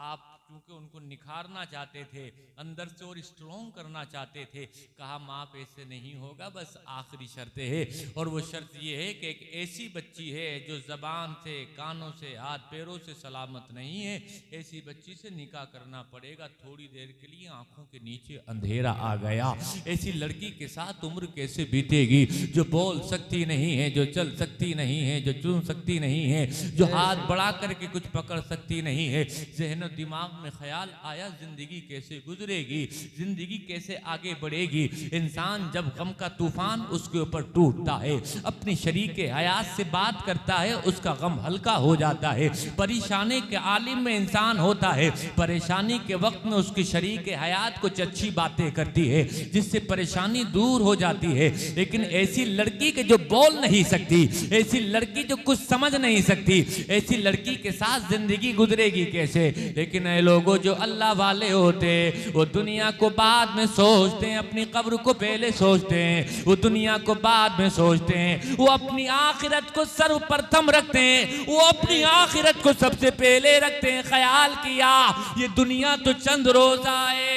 आप क्योंकि उनको निखारना चाहते थे, अंदर से और स्ट्रॉन्ग करना चाहते थे, कहा माफ ऐसे नहीं होगा, बस आखिरी शर्त है। और वो शर्त ये है कि एक ऐसी बच्ची है जो जबान से, कानों से, हाथ पैरों से सलामत नहीं है, ऐसी बच्ची से निकाह करना पड़ेगा। थोड़ी देर के लिए आंखों के नीचे अंधेरा आ गया। ऐसी लड़की के साथ उम्र कैसे बीतेगी जो बोल सकती नहीं है, जो चल सकती नहीं है, जो चुन सकती नहीं है, जो हाथ बढ़ा करके कुछ पकड़ सकती नहीं है। जहन दिमाग में ख्याल आया जिंदगी कैसे गुजरेगी, जिंदगी कैसे आगे बढ़ेगी। इंसान जब गम का तूफान उसके ऊपर टूटता है, अपनी शरीक हयात से बात करता है, उसका गम हल्का हो जाता है। परेशानी के आलिम में इंसान होता है, परेशानी के वक्त में उसकी शरीक हयात कुछ अच्छी बातें करती है जिससे परेशानी दूर हो जाती है। लेकिन ऐसी लड़की के जो बोल नहीं सकती, ऐसी लड़की जो कुछ समझ नहीं सकती, ऐसी लड़की के साथ जिंदगी गुजरेगी कैसे। लेकिन ऐ लोगों, जो अल्लाह वाले होते वो दुनिया को बाद में सोचते हैं, अपनी कब्र को पहले सोचते हैं, वो दुनिया को बाद में सोचते हैं, वो अपनी आखिरत को सर्वप्रथम रखते हैं, वो अपनी आखिरत को सबसे पहले रखते हैं। ख्याल किया ये दुनिया तो चंद रोजा है,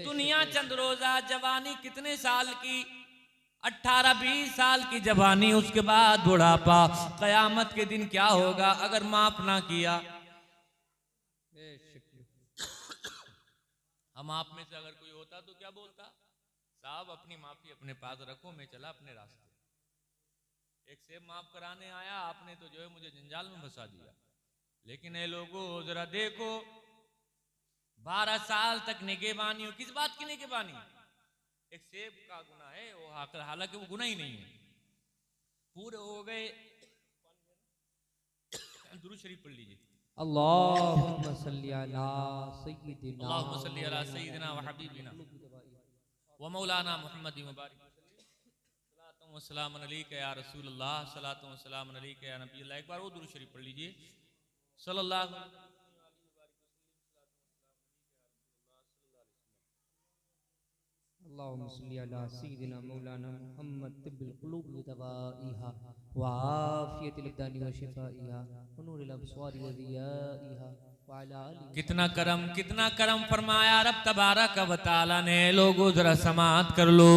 दुनिया चंद रोजा। जवानी कितने साल की? 18-20 साल की जवानी, उसके बाद बुढ़ापा। कयामत के दिन क्या होगा अगर माफ ना किया? हम आप में से अगर कोई होता तो क्या बोलता? साहब अपनी माफी अपने पास रखो, मैं चला अपने रास्ते। एक सेब माफ कराने आया, आपने तो जो है मुझे जंजाल में फंसा दिया। लेकिन ये लोगों जरा देखो, 12 साल तक निगहबानी हो। किस बात की निगहबानी? एक सेब का गुनाह है वो, हालांकि वो गुनाह ही नहीं है। पूरे हो गए। दुरूद शरीफ पढ़ लीजिए। अल्लाहुम्मा सल्ली अला सय्यिदिना अल्लाहुम्मा सल्ली अला सय्यिदिना व हबीबिना व मौलाना मुहम्मद मुबारक सलातु व सलाम अलैका या रसूल अल्लाह, सलातु व सलाम अलैका या नबी अल्लाह। एक बार वो दुरूद शरीफ पढ़ लीजिए। सल्लल्लाहु अल्लाहुम्मा सल्ली अला सय्यिदिना मौलाना मुहम्मद तिब्बिल क़ुलूब व दवाइहा व आफियतिल अब्दानि व शिफाइहा व नूरिल अब्सारि व ज़ियाइहा व अला आलिहि। कितना करम फरमाया रब तबारक व तआला ने। लोगों जरा समाअत कर लो,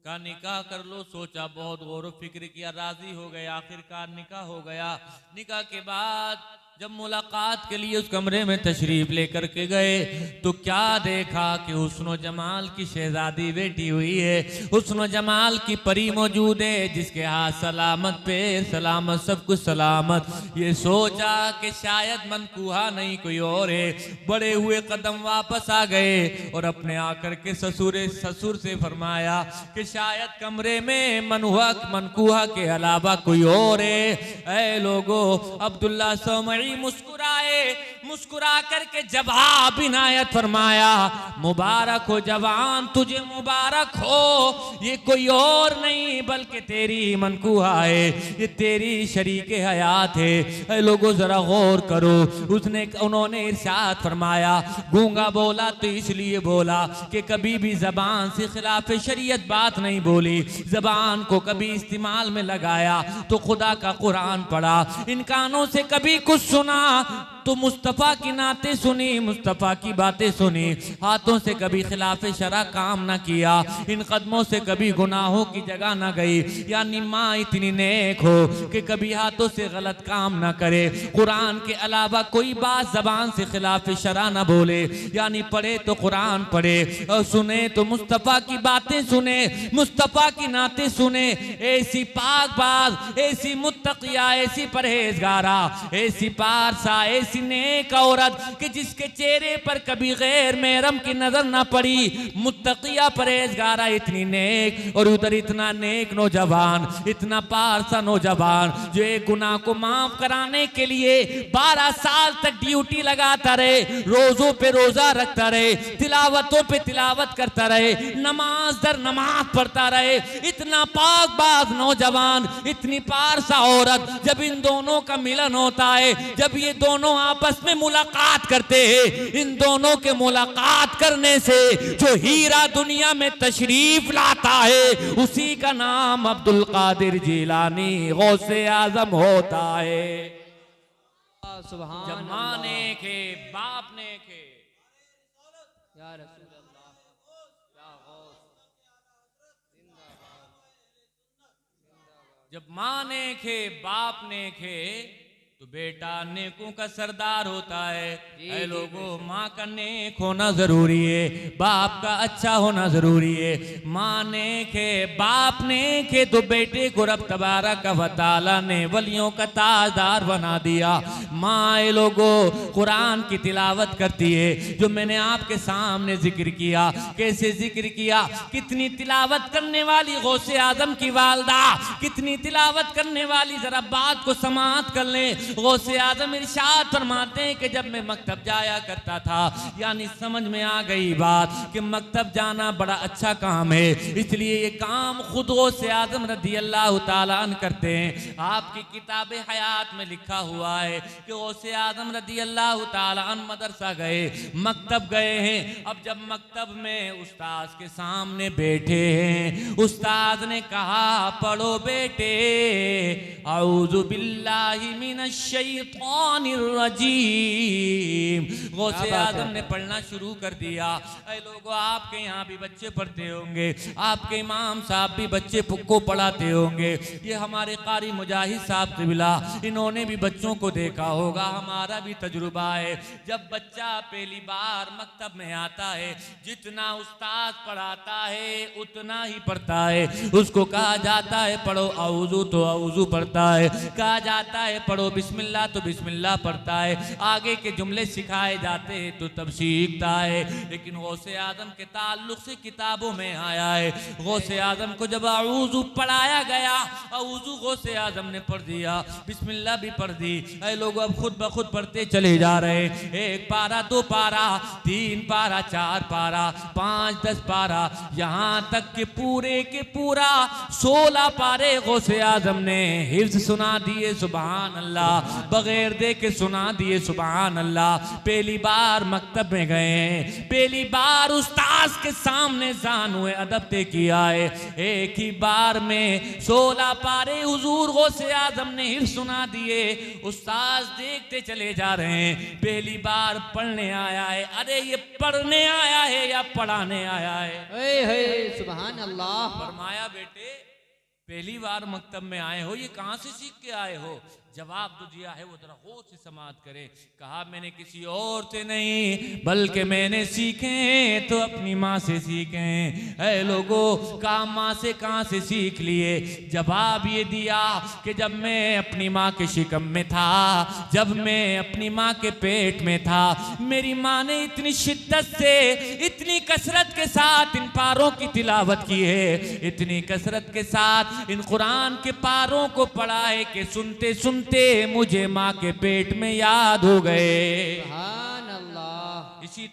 का निकाह कर लो। सोचा, बहुत गौर फिक्र किया, राजी हो गए, आखिरकार निकाह हो गया। निकाह के बाद जब मुलाकात के लिए उस कमरे में तशरीफ लेकर के गए तो क्या देखा कि हुस्न जमाल की शहजादी बैठी हुई है, हुस्न जमाल की परी मौजूद है, जिसके हाथ सलामत, पैर सलामत, सब कुछ सलामत। ये सोचा कि शायद मनकूहा नहीं कोई और है। बड़े हुए कदम वापस आ गए और अपने आकर के ससुर से फरमाया कि शायद कमरे में मनकूहा के अलावा कोई और है। ऐ लोगो, अब्दुल्ला सौमई मुस्कुराए, मुस्कुरा करके जवाब इनायत फरमाया, मुबारक हो जवान, तुझे मुबारक हो, ये कोई और नहीं बल्कि तेरी मनकूहा है, ये तेरी शरीके हयात है। ऐ लोगों जरा गौर करो, उन्होंने इरशाद फरमाया, गूंगा बोला तो इसलिए बोला कि कभी भी जबान से खिलाफ शरीयत बात नहीं बोली, जबान को कभी इस्तेमाल में लगाया तो खुदा का कुरान पढ़ा, इन कानों से कभी कुछ सुना तो मुस्तफ़ा की नाते सुनी, मुस्तफ़ा की बातें सुनी, हाथों से कभी खिलाफ शरा काम ना किया, इन कदमों से कभी गुनाहों की जगह ना गई। यानी माँ इतनी नेक हो कि कभी हाथों से गलत काम ना करे, कुरान के अलावा कोई बात जबान से खिलाफ शरा ना बोले, यानी पढ़े तो कुरान पढ़े और सुने तो मुस्तफ़ा की बातें सुने, मुस्तफ़ा की नाते सुने। ऐसी पाक बाज, ऐसी मुत्तकिया, ऐसी परहेजगारा, ऐसी पारसा, ऐसी नेक औरत कि जिसके चेहरे पर कभी गैर महरम की नजर ना पड़ी, मुत्तकिया परहेजगारा, इतनी नेक। और उधर इतना नेक नौजवान, इतना पारसा नौजवान जो एक गुनाह को माफ कराने के लिए 12 साल तक ड्यूटी लगाता रहे, रोजों पे रोजा रखता रहे, तिलावतों पे तिलावत करता रहे, नमाज दर नमाज पढ़ता रहे। इतना पाकबाज नौजवान, इतनी पारसा औरत, जब इन दोनों का मिलन होता है, जब ये दोनों आपस में मुलाकात करते हैं, इन दोनों के मुलाकात करने से जो हीरा दुनिया में तशरीफ लाता है उसी का नाम अब्दुल कादिर जिलानी गौसे आजम होता है। जब माँ ने के बाप ने के या रसूल अल्लाह, या गौस, जब माँ ने खे बाप ने खे तो बेटा नेकों का सरदार होता है। ऐ लोगों, माँ का नेक होना जरूरी है, बाप का अच्छा होना जरूरी है। माँ नेक है, बाप नेक है तो बेटे को रब तबारक व तआला ने वलियों का ताजदार बना दिया। माँ ऐ लोगों कुरान की तिलावत करती है, जो मैंने आपके सामने जिक्र किया। कैसे जिक्र किया? कितनी तिलावत करने वाली गौसे आजम की वालदा, कितनी तिलावत करने वाली, जरा बात को समाअत कर लें। गौसे आजम इरशाद फरमाते हैं कि जब मैं मकतब जाया करता था, यानी समझ में आ गई बात कि मकतब जाना बड़ा अच्छा काम है, इसलिए ये काम खुद गौसे आजम रज़ी अल्लाह तआला अन्हु करते हैं। आपकी किताब हयात में लिखा हुआ है कि गौसे आजम रज़ी अल्लाह तआला अन्हु मदरसा गए, मकतब गए हैं। अब जब मकतब में उस्ताद के सामने बैठे हैं, उस्ताद ने कहा पढ़ो बेटे, औज़ु बिल्लाहि मिनश शैतानिर रजीम। गौसे आजम ने पढ़ना शुरू कर दिया। ऐ लोगों, आपके यहाँ भी बच्चे पढ़ते होंगे, आपके इमाम साहब भी बच्चे को पढ़ाते होंगे। ये हमारे कारी मुजाहिद साहब क़िबला, इन्होंने भी बच्चों को देखा होगा, हमारा भी तजुर्बा है। जब बच्चा पहली बार मकतब में आता है, जितना उस्ताद पढ़ाता है उतना ही पढ़ता है। उसको कहा जाता है पढ़ो औज़ु तो औज़ु पढ़ता है, कहा जाता है पढ़ो बिस्मिल्लाह तो बिस्मिल्लाह पढ़ता है, आगे के जुमले सिखाए जाते हैं तो तब सीखता है। लेकिन गौसे आजम के ताल्लुक से किताबों में आया है, गौसे आजम को जब औज़ु पढ़ाया गया, औज़ु गौसे आजम ने पढ़ दिया, बिस्मिल्लाह भी पढ़ दी। ऐ लोग अब खुद ब खुद पढ़ते चले जा रहे, 1 पारा 2 पारा 3 पारा 4 पारा 5 10 पारा, यहाँ तक के पूरा 16 पारे गौसे आजम ने हिफ्ज़ सुना दिए। सुभान अल्लाह, बगैर देखे सुना दिए। सुभान अल्लाह। पहली बार मकतब में गए, पहली बार उस्ताद के सामने ज़ानुए अदब ते किया है। एक ही बार में 16 पारे हुजूर गौसे आजम ने हिफ्ज़ सुना दिए। उस्ताद देखते चले जा रहे हैं, पहली बार पढ़ने आया है। अरे ये पढ़ने आया है या पढ़ाने आया है? सुभान अल्लाह। फरमाया बेटे पहली बार मकतब में आए हो, ये कहाँ से सीख के आए हो? जवाब जो दिया है वो जरा गौर से समाअत करें। कहा मैंने किसी और से नहीं बल्कि मैंने सीखे तो अपनी माँ से सीखे। ऐ लोगों, कहा माँ से कहाँ से सीख लिए? जवाब ये दिया कि जब मैं अपनी माँ के शिकम में था, जब मैं अपनी माँ के पेट में था, मेरी माँ ने इतनी शिद्दत से, इतनी कसरत के साथ इन पारों की तिलावत की है, इतनी कसरत के साथ इन कुरान के पारों को पढ़ा है कि सुनते सुनते मुझे माँ के पेट में याद हो गए। सुभान अल्लाह। इसी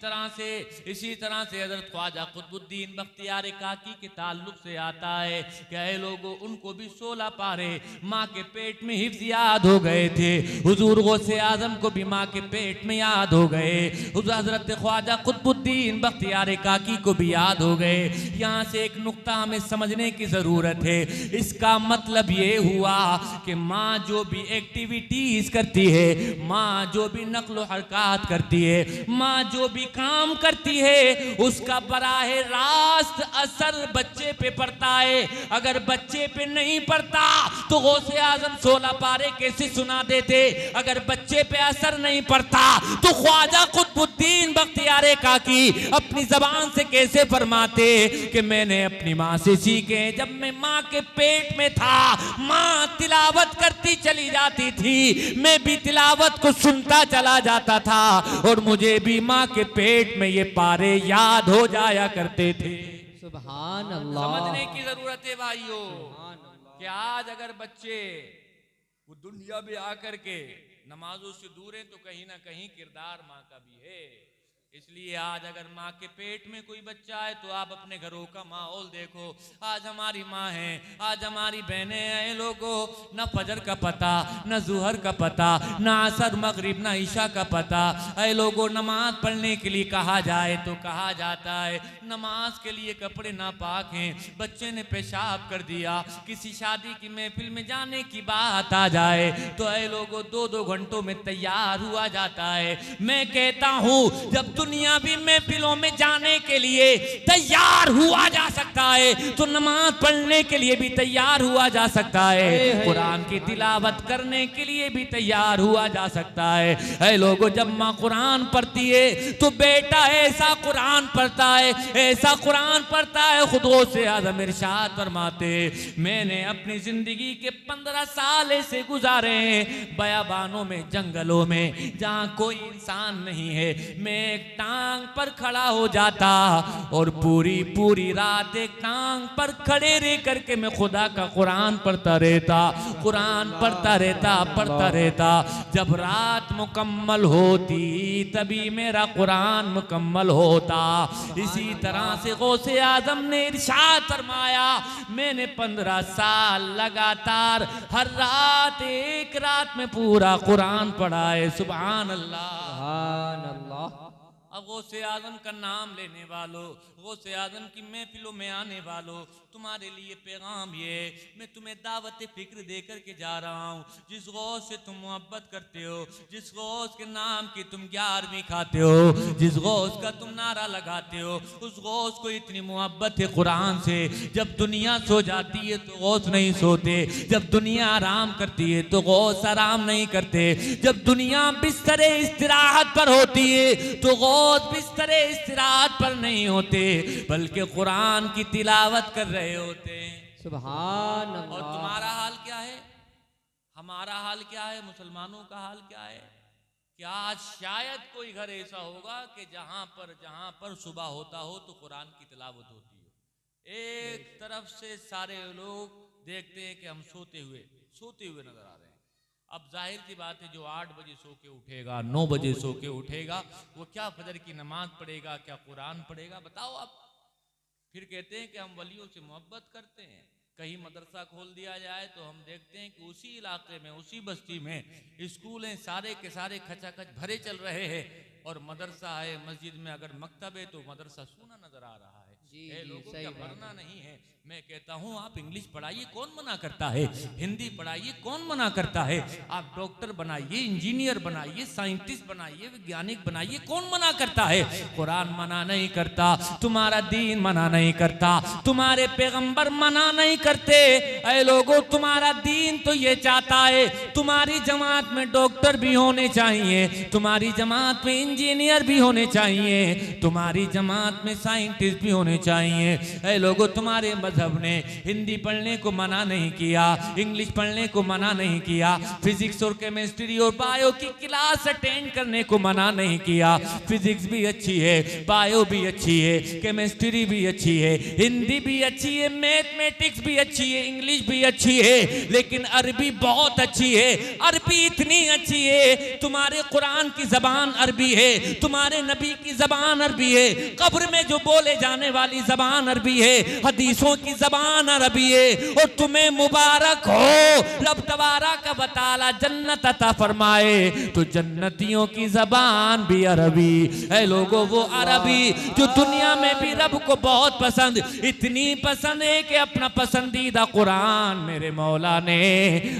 तरह से हजरत ख्वाजा कुतुबुद्दीन बख्तियार काकी के ताल्लुक से आता है कि ऐ लोगों, उनको भी 16 पारे माँ के पेट में हिफ्ज़ याद हो गए थे। हुजूर गौसे आजम को भी माँ के पेट में याद हो गए। हजरत ख्वाजा कुतुबुद्दीन बख्तियार काकी को भी याद हो गए। यहाँ से एक नुक्ता हमें समझने की ज़रूरत है। इसका मतलब ये हुआ कि माँ जो भी एक्टिविटीज़ करती है, माँ जो भी नक्ल हरकत करती है, माँ जो भी काम करती है, उसका बराह रास्त असर बच्चे पे पड़ता है। अगर बच्चे पे नहीं पड़ता तो गौसे आजम 16 पारे कैसे सुना देते? अगर बच्चे पे असर नहीं पड़ता तो ख्वाजा कुतुबुद्दीन बख्तियार काकी अपनी जबान से कैसे फरमाते कि मैंने अपनी माँ से सीखे। जब मैं माँ के पेट में था, माँ तिलावत करती चली जाती थी, मैं भी तिलावत को सुनता चला जाता था और मुझे भी माँ के पेट में ये पारे याद हो जाया करते थे। सुभान अल्लाह। समझने की जरूरत है भाइयों सुभान अल्लाह। कि आज अगर बच्चे वो दुनिया में आकर के नमाजों से दूर हैं तो कहीं ना कहीं किरदार माँ का भी है। इसलिए आज अगर माँ के पेट में कोई बच्चा है तो आप अपने घरों का माहौल देखो। आज हमारी माँ है, आज हमारी बहनें हैं, लोगों न फजर का पता, न जुहर का पता, न असर मगरिब, न ईशा का पता। ऐ लोगों, नमाज पढ़ने के लिए कहा जाए तो कहा जाता है नमाज के लिए कपड़े नापाक हैं, बच्चे ने पेशाब कर दिया, किसी शादी की महफिल में जाने की बात आ जाए तो ऐ लोगों 2-2 घंटों में तैयार हुआ जाता है। मैं कहता हूँ जब दुनियावी महफिलों में जाने के लिए तैयार हुआ जा सकता है तो नमाज पढ़ने के लिए भी तैयार हुआ जा सकता है, कुरान की तिलावत करने के लिए भी तैयार हुआ जा सकता है। ऐ लोगों, जब माँ कुरान पढ़ती है तो बेटा ऐसा कुरान पढ़ता है, ऐसा कुरान पढ़ता है, खुद से आज़म इरशाद फरमाते मैंने अपनी जिंदगी के 15 साल ऐसे गुजारे हैं बयाबानों में, जंगलों में, जहाँ कोई इंसान नहीं है। मैं एक टांग पर खड़ा हो जाता और पूरी रात एक टांग पर खड़े रह करके मैं खुदा का कुरान पढ़ता रहता, कुरान पढ़ता रहता। जब रात मुकम्मल होती तभी मेरा कुरान मुकम्मल होता। इसी तरह से गौसे आजम ने इरशाद फरमाया मैंने 15 साल लगातार हर रात एक रात में पूरा कुरान पढ़ा है। सुभान अल्लाह, सुभान अल्लाह। अब गौसे आजम का नाम लेने वालों, गौसे आजम की महफिलों में आने वालों, तुम्हारे लिए पैगाम ये, मैं तुम्हें दावत फिक्र दे करके जा रहा हूँ। जिस गौस से तुम मोहब्बत करते हो, जिस गौस के नाम की तुम 11वीं खाते हो, जिस गौस का तुम नारा लगाते हो, उस गौस को इतनी मोहब्बत है कुरान से। जब दुनिया सो जाती है तो गौस नहीं सोते, जब दुनिया आराम करती है तो गौस आराम नहीं करते, जब दुनिया बिस्तरे इस्तिराहत पर होती है तो गौस बिस्तरे इस्तिराहत पर नहीं होते बल्कि कुरान की तिलावत कर रहे होते हैं। सुभान और अल्लाह। तुम्हारा हाल क्या है, हमारा हाल क्या है, मुसलमानों का हाल क्या है? क्या शायद कोई घर ऐसा होगा कि जहां पर सुबह होता हो तो कुरान की तिलावत होती हो। एक तरफ से सारे लोग देखते हैं कि हम सोते हुए नजर आ रहे हैं। अब जाहिर सी बात है जो 8 बजे सो के उठेगा, 9 बजे सो के उठेगा, वो क्या फजर की नमाज पढ़ेगा, क्या कुरान पढ़ेगा? बताओ आप। फिर कहते हैं कि हम वलियों से मोहब्बत करते हैं। कहीं मदरसा खोल दिया जाए तो हम देखते हैं कि उसी इलाके में, उसी बस्ती में स्कूल हैं, सारे के सारे खचाखच भरे चल रहे हैं, और मदरसा है, मस्जिद में अगर मकतब है तो मदरसा सूना नजर आ रहा है। जी, लोगों सही क्या बात मरना है। नहीं है? मैं कहता हूं आप इंग्लिश पढ़ाइए, कौन मना करता है, हिंदी पढ़ाइए, कौन मना करता है, आप डॉक्टर बनाइए, इंजीनियर बनाइए, साइंटिस्ट बनाइए, वैज्ञानिक बनाइए, कौन मना करता है। कुरान मना नहीं करता, तुम्हारा दीन मना नहीं करता, तुम्हारे पैगंबर मना नहीं करते। ऐ लोगों, तुम्हारा दीन तो ये चाहता है तुम्हारी जमात में डॉक्टर भी होने चाहिए, तुम्हारी जमात में इंजीनियर भी होने चाहिए, तुम्हारी जमात में साइंटिस्ट भी होने चाहिए। ऐ लोगों, तुम्हारे मजहब ने हिंदी पढ़ने को मना नहीं किया, इंग्लिश पढ़ने को मना नहीं किया, फिजिक्स और केमिस्ट्री और बायो की क्लास अटेंड करने को मना नहीं किया। फिजिक्स भी अच्छी है, बायो भी अच्छी है, केमिस्ट्री भी अच्छी है, हिंदी भी अच्छी है, मैथमेटिक्स भी अच्छी है, इंग्लिश भी अच्छी है, लेकिन अरबी बहुत अच्छी है। अरबी इतनी अच्छी है, तुम्हारे कुरान की जबान अरबी है, तुम्हारे नबी की जबान अरबी है, कब्र में जो बोले जाने वाली जबान अरबी है, हदीसों की जबान अरबी है। और तुम्हें मुबारक हो, रब तबारक व तआला जन्नत अता फरमाए तो जन्नतियों की जबान भी अरबी है। लोगों, वो अरबी जो दुनिया में भी रब को बहुत पसंद, इतनी पसंद है कि अपना पसंदीदा कुरान मेरे मौला ने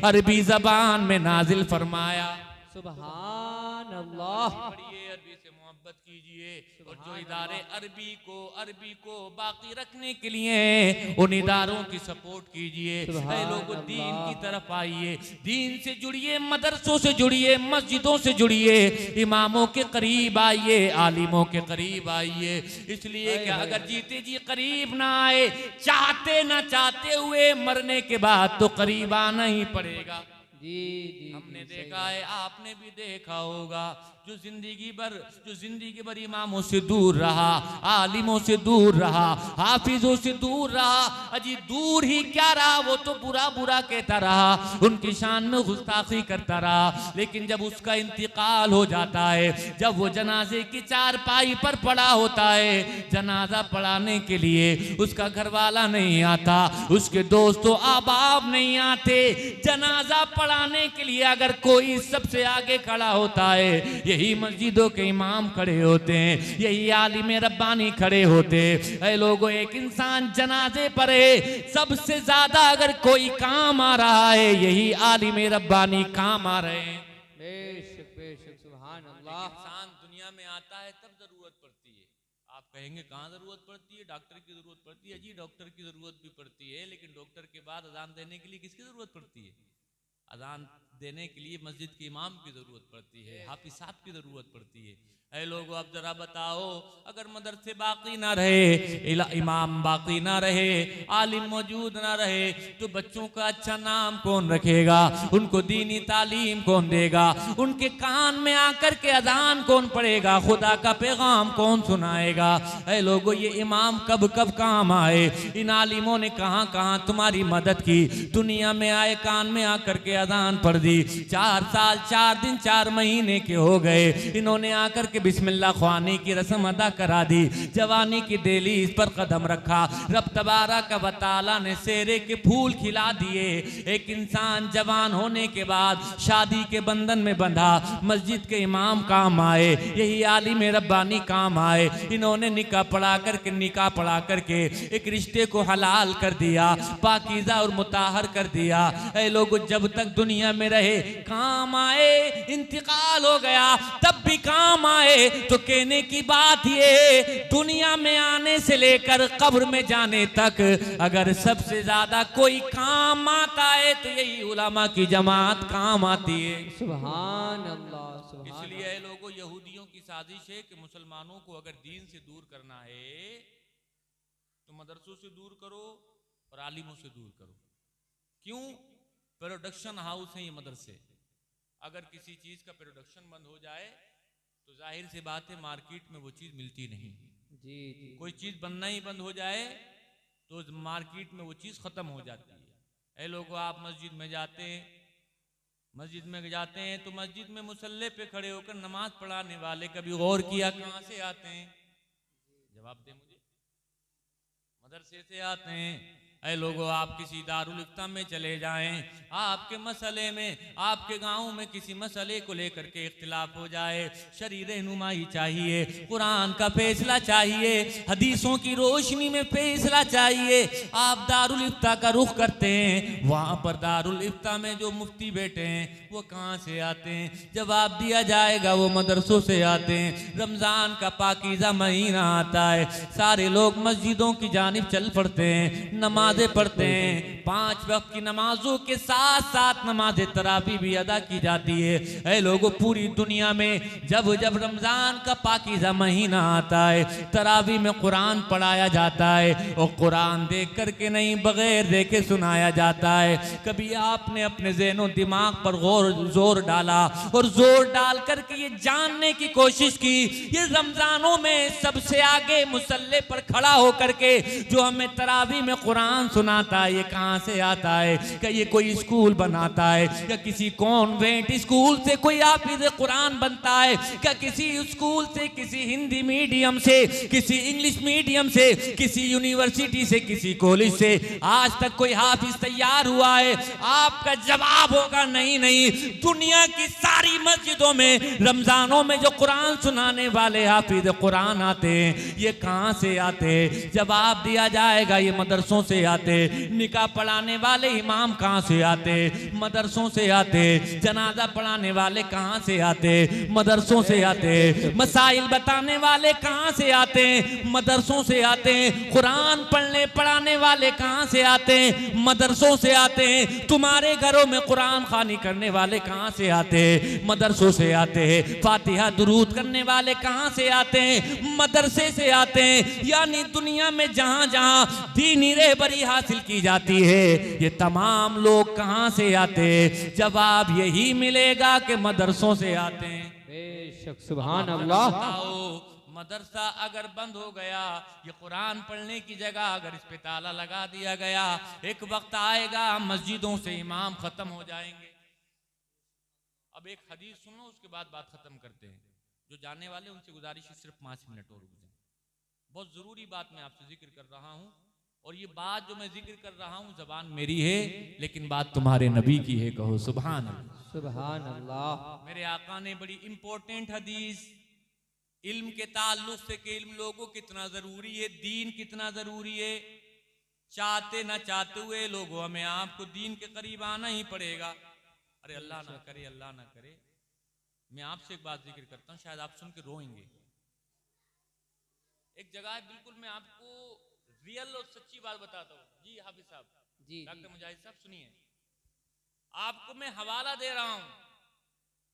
अरबी जबान में नाजिल फरमाया। सुभान अल्लाह। पढ़िए, अरबी से मोहब्बत कीजिए, और जो इदारे अरबी को बाकी रखने के लिए उन इदारों की सपोर्ट कीजिए। ऐ लोगों, दीन की तरफ आइए, दीन से जुड़िए, मदरसों से जुड़िए, मस्जिदों से जुड़िए, इमामों के करीब आइए, आलिमों के करीब आइए। इसलिए कि अगर जीते जी करीब ना आए, चाहते ना चाहते हुए मरने के बाद तो करीब आना ही पड़ेगा। जी, हमने देखा है, आपने भी देखा होगा, जो जिंदगी भर इमामों से दूर रहा, आलिमों से दूर रहा, हाफिजों से दूर रहा, अजी दूर ही क्या रहा, वो तो बुरा बुरा कहता रहा, उनकी शान में गुस्ताखी करता रहा। लेकिन जब उसका इंतकाल हो जाता है, जब वो जनाजे की चारपाई पर पड़ा होता है, जनाजा पढ़ाने के लिए उसका घरवाला नहीं आता, उसके दोस्तों अहबाब नहीं आते, जनाजा पढ़ाने के लिए अगर कोई सबसे आगे खड़ा होता है, यही मस्जिदों के इमाम खड़े होते हैं, यही आलिम रब्बानी खड़े होते हैं। ऐ लोगों, एक इंसान जनाजे पर है, सबसे ज्यादा अगर कोई काम आ रहा है, यही आलिम रब्बानी काम आ रहे हैं। बेशक बेशक, सुभान अल्लाह। इंसान दुनिया में आता है तब जरूरत पड़ती है। आप कहेंगे कहाँ जरूरत पड़ती है, डॉक्टर की जरूरत पड़ती है। जी, डॉक्टर की जरूरत भी पड़ती है, लेकिन डॉक्टर के बाद अजान देने के लिए किसकी जरूरत पड़ती है? अजान देने के लिए मस्जिद के इमाम की जरूरत पड़ती है, हाफिज साहब की जरूरत पड़ती है। ऐ लोगों, अब जरा बताओ, अगर मदरसे बाकी ना रहे, इमाम बाकी ना रहे, आलिम मौजूद ना रहे, तो बच्चों का अच्छा नाम कौन रखेगा? उनको दीनी तालीम कौन देगा? उनके कान में आकर के अजान कौन पढ़ेगा? खुदा का पैगाम कौन सुनाएगा? ऐ लोगों, ये इमाम कब कब काम आए? इन आलिमों ने कहाँ कहाँ तुम्हारी मदद की? दुनिया में आए, कान में आकर के अजान पढ़ दी, 4 साल 4 दिन 4 महीने के हो गए, इन्होंने आकर के बिस्मिल्लाह ख्वानी की रस्म अदा करा दी, जवानी की दहलीज पर कदम रखा, रब तबारक व तआला ने सेरे के फूल खिला दिए। एक इंसान जवान होने के बाद शादी के बंधन में बंधा, मस्जिद के इमाम काम आए, यही आलिम रब्बानी काम आए, इन्होंने निकाह पढ़ा करके एक रिश्ते को हलाल कर दिया, पाकीज़ा और मुताहर कर दिया। ऐ लोग, जब तक दुनिया में रहे काम आए, इंतकाल हो गया तब भी काम आए। तो कहने की बात ये, दुनिया में आने से लेकर कब्र में जाने तक अगर सबसे ज्यादा कोई काम आता है तो यही उलमा की जमात काम आती है। सुभान अल्लाह। इसलिए लोगों, यहूदियों की साजिश है कि मुसलमानों को अगर दीन से दूर करना है तो मदरसों से दूर करो और आलिमों से दूर करो। क्यों? प्रोडक्शन हाउस है ये मदरसे। अगर किसी चीज का प्रोडक्शन बंद हो जाए तो जाहिर सी बात है मार्केट में वो चीज मिलती नहीं। जी। कोई चीज बनना ही बंद हो जाए तो मार्केट में वो चीज खत्म हो जाती है। ऐ लोगों, आप मस्जिद में जाते हैं तो मस्जिद में मुसल्ले पे खड़े होकर नमाज पढ़ाने वाले कभी गौर किया कहां से आते हैं? जवाब दे मुझे। मदरसे से आते हैं। ऐ लोगों, आप किसी दारुल इफ्ता में चले जाएं, आपके मसले में, आपके गांव में किसी मसले को लेकर के इख्तिलाफ हो जाए, शरीर रहनुमाई चाहिए, कुरान का फैसला चाहिए, हदीसों की रोशनी में फैसला चाहिए। आप दारुल इफ्ता का रुख करते हैं, वहाँ पर दारुल इफ्ता में जो मुफ्ती बैठे हैं वो कहाँ से आते हैं? जवाब दिया जाएगा वो मदरसों से आते हैं। रमज़ान का पाकीज़ा महीना आता है, सारे लोग मस्जिदों की जानिब चल पड़ते हैं, नमाजें पढ़ते हैं, 5 वक्त की नमाजों के साथ साथ नमाज तरावी भी अदा की जाती है। ऐ लोगों, पूरी दुनिया में जब जब रमज़ान का पाकीज़ा महीना आता है, तरावी में कुरान पढ़ाया जाता है, और कुरान देख करके नहीं, बगैर देखे सुनाया जाता है। कभी आपने अपने ज़हनो दिमाग पर जोर डाला और जोर डाल करके ये जानने की कोशिश की, ये रमज़ानों में सबसे आगे मुसल्ले पर खड़ा होकर के जो हमें तरावी में कुरान सुनाता है, ये कहाँ से आता है? क्या ये कोई स्कूल बनाता है? क्या किसी कॉन्वेंट स्कूल से कोई हाफिज़ कुरान बनता है? क्या किसी स्कूल से, किसी हिंदी मीडियम से, किसी इंग्लिश मीडियम से, किसी यूनिवर्सिटी से, किसी कॉलेज से आज तक कोई हाफिज तैयार हुआ है? आपका जवाब होगा नहीं नहीं। दुनिया की सारी मस्जिदों में रमजानों में जो कुरान सुनाने वाले हाफिज कुरान आते हैं, ये कहाँ से आते हैं? जवाब दिया जाएगा ये मदरसों से आते। निकाह पढ़ाने वाले इमाम कहाँ से आते? मदरसों से आते। जनाजा पढ़ाने वाले कहाँ से आते? मदरसों से आते। मसाइल बताने वाले कहाँ से आते? मदरसों से आते। कुरान पढ़ने पढ़ाने वाले कहाँ से आते? मदरसों से आते। तुम्हारे घरों में कुरान खानी करने वाले कहाँ से आते? मदरसों से आते। फातिहा दुरूद करने वाले कहाँ से आते? मदरसे से आते। यानी दुनिया में जहाँ जहाँ दीनी रहबरी हासिल की जाती है, ये तमाम लोग कहाँ से आते? जवाब यही मिलेगा कि मदरसों से आते हैं। बेशक, सुभान अल्लाह। मदरसा अगर बंद हो गया, ये कुरान पढ़ने की जगह अगर इस पे ताला लगा दिया गया, एक वक्त आएगा मस्जिदों से इमाम खत्म हो जाएंगे। अब एक हदीस सुनो, उसके बाद बात खत्म करते हैं। जो जानने वाले उनसे गुजारिश है सिर्फ 5 मिनट और रुक जाए। बहुत जरूरी बात मैं आपसे जिक्र कर रहा हूँ, और ये बात जो मैं जिक्र कर रहा हूँ जबान मेरी है, लेकिन बात तुम्हारे नबी की है। कहो सुभान अल्लाह। सुभान अल्लाह। मेरे आका ने बड़ी इंपॉर्टेंट हदीस, इल्म के ताल्लुक से कि इल्म लोगों कितना जरूरी है, दीन कितना जरूरी है, चाहते ना चाहते हुए लोगों हमें आपको दीन के करीब आना ही पड़ेगा। अरे अल्लाह ना करे, अल्लाह ना करे, मैं आपसे एक बात जिक्र करता हूँ, शायद आप सुन के रोएंगे। एक जगह है, बिल्कुल मैं आपको रियल और सच्ची बात बताता हूँ। जी हाफिज साहब, जी डॉक्टर मुजाहिद साहब सुनिए, आपको मैं हवाला दे रहा हूँ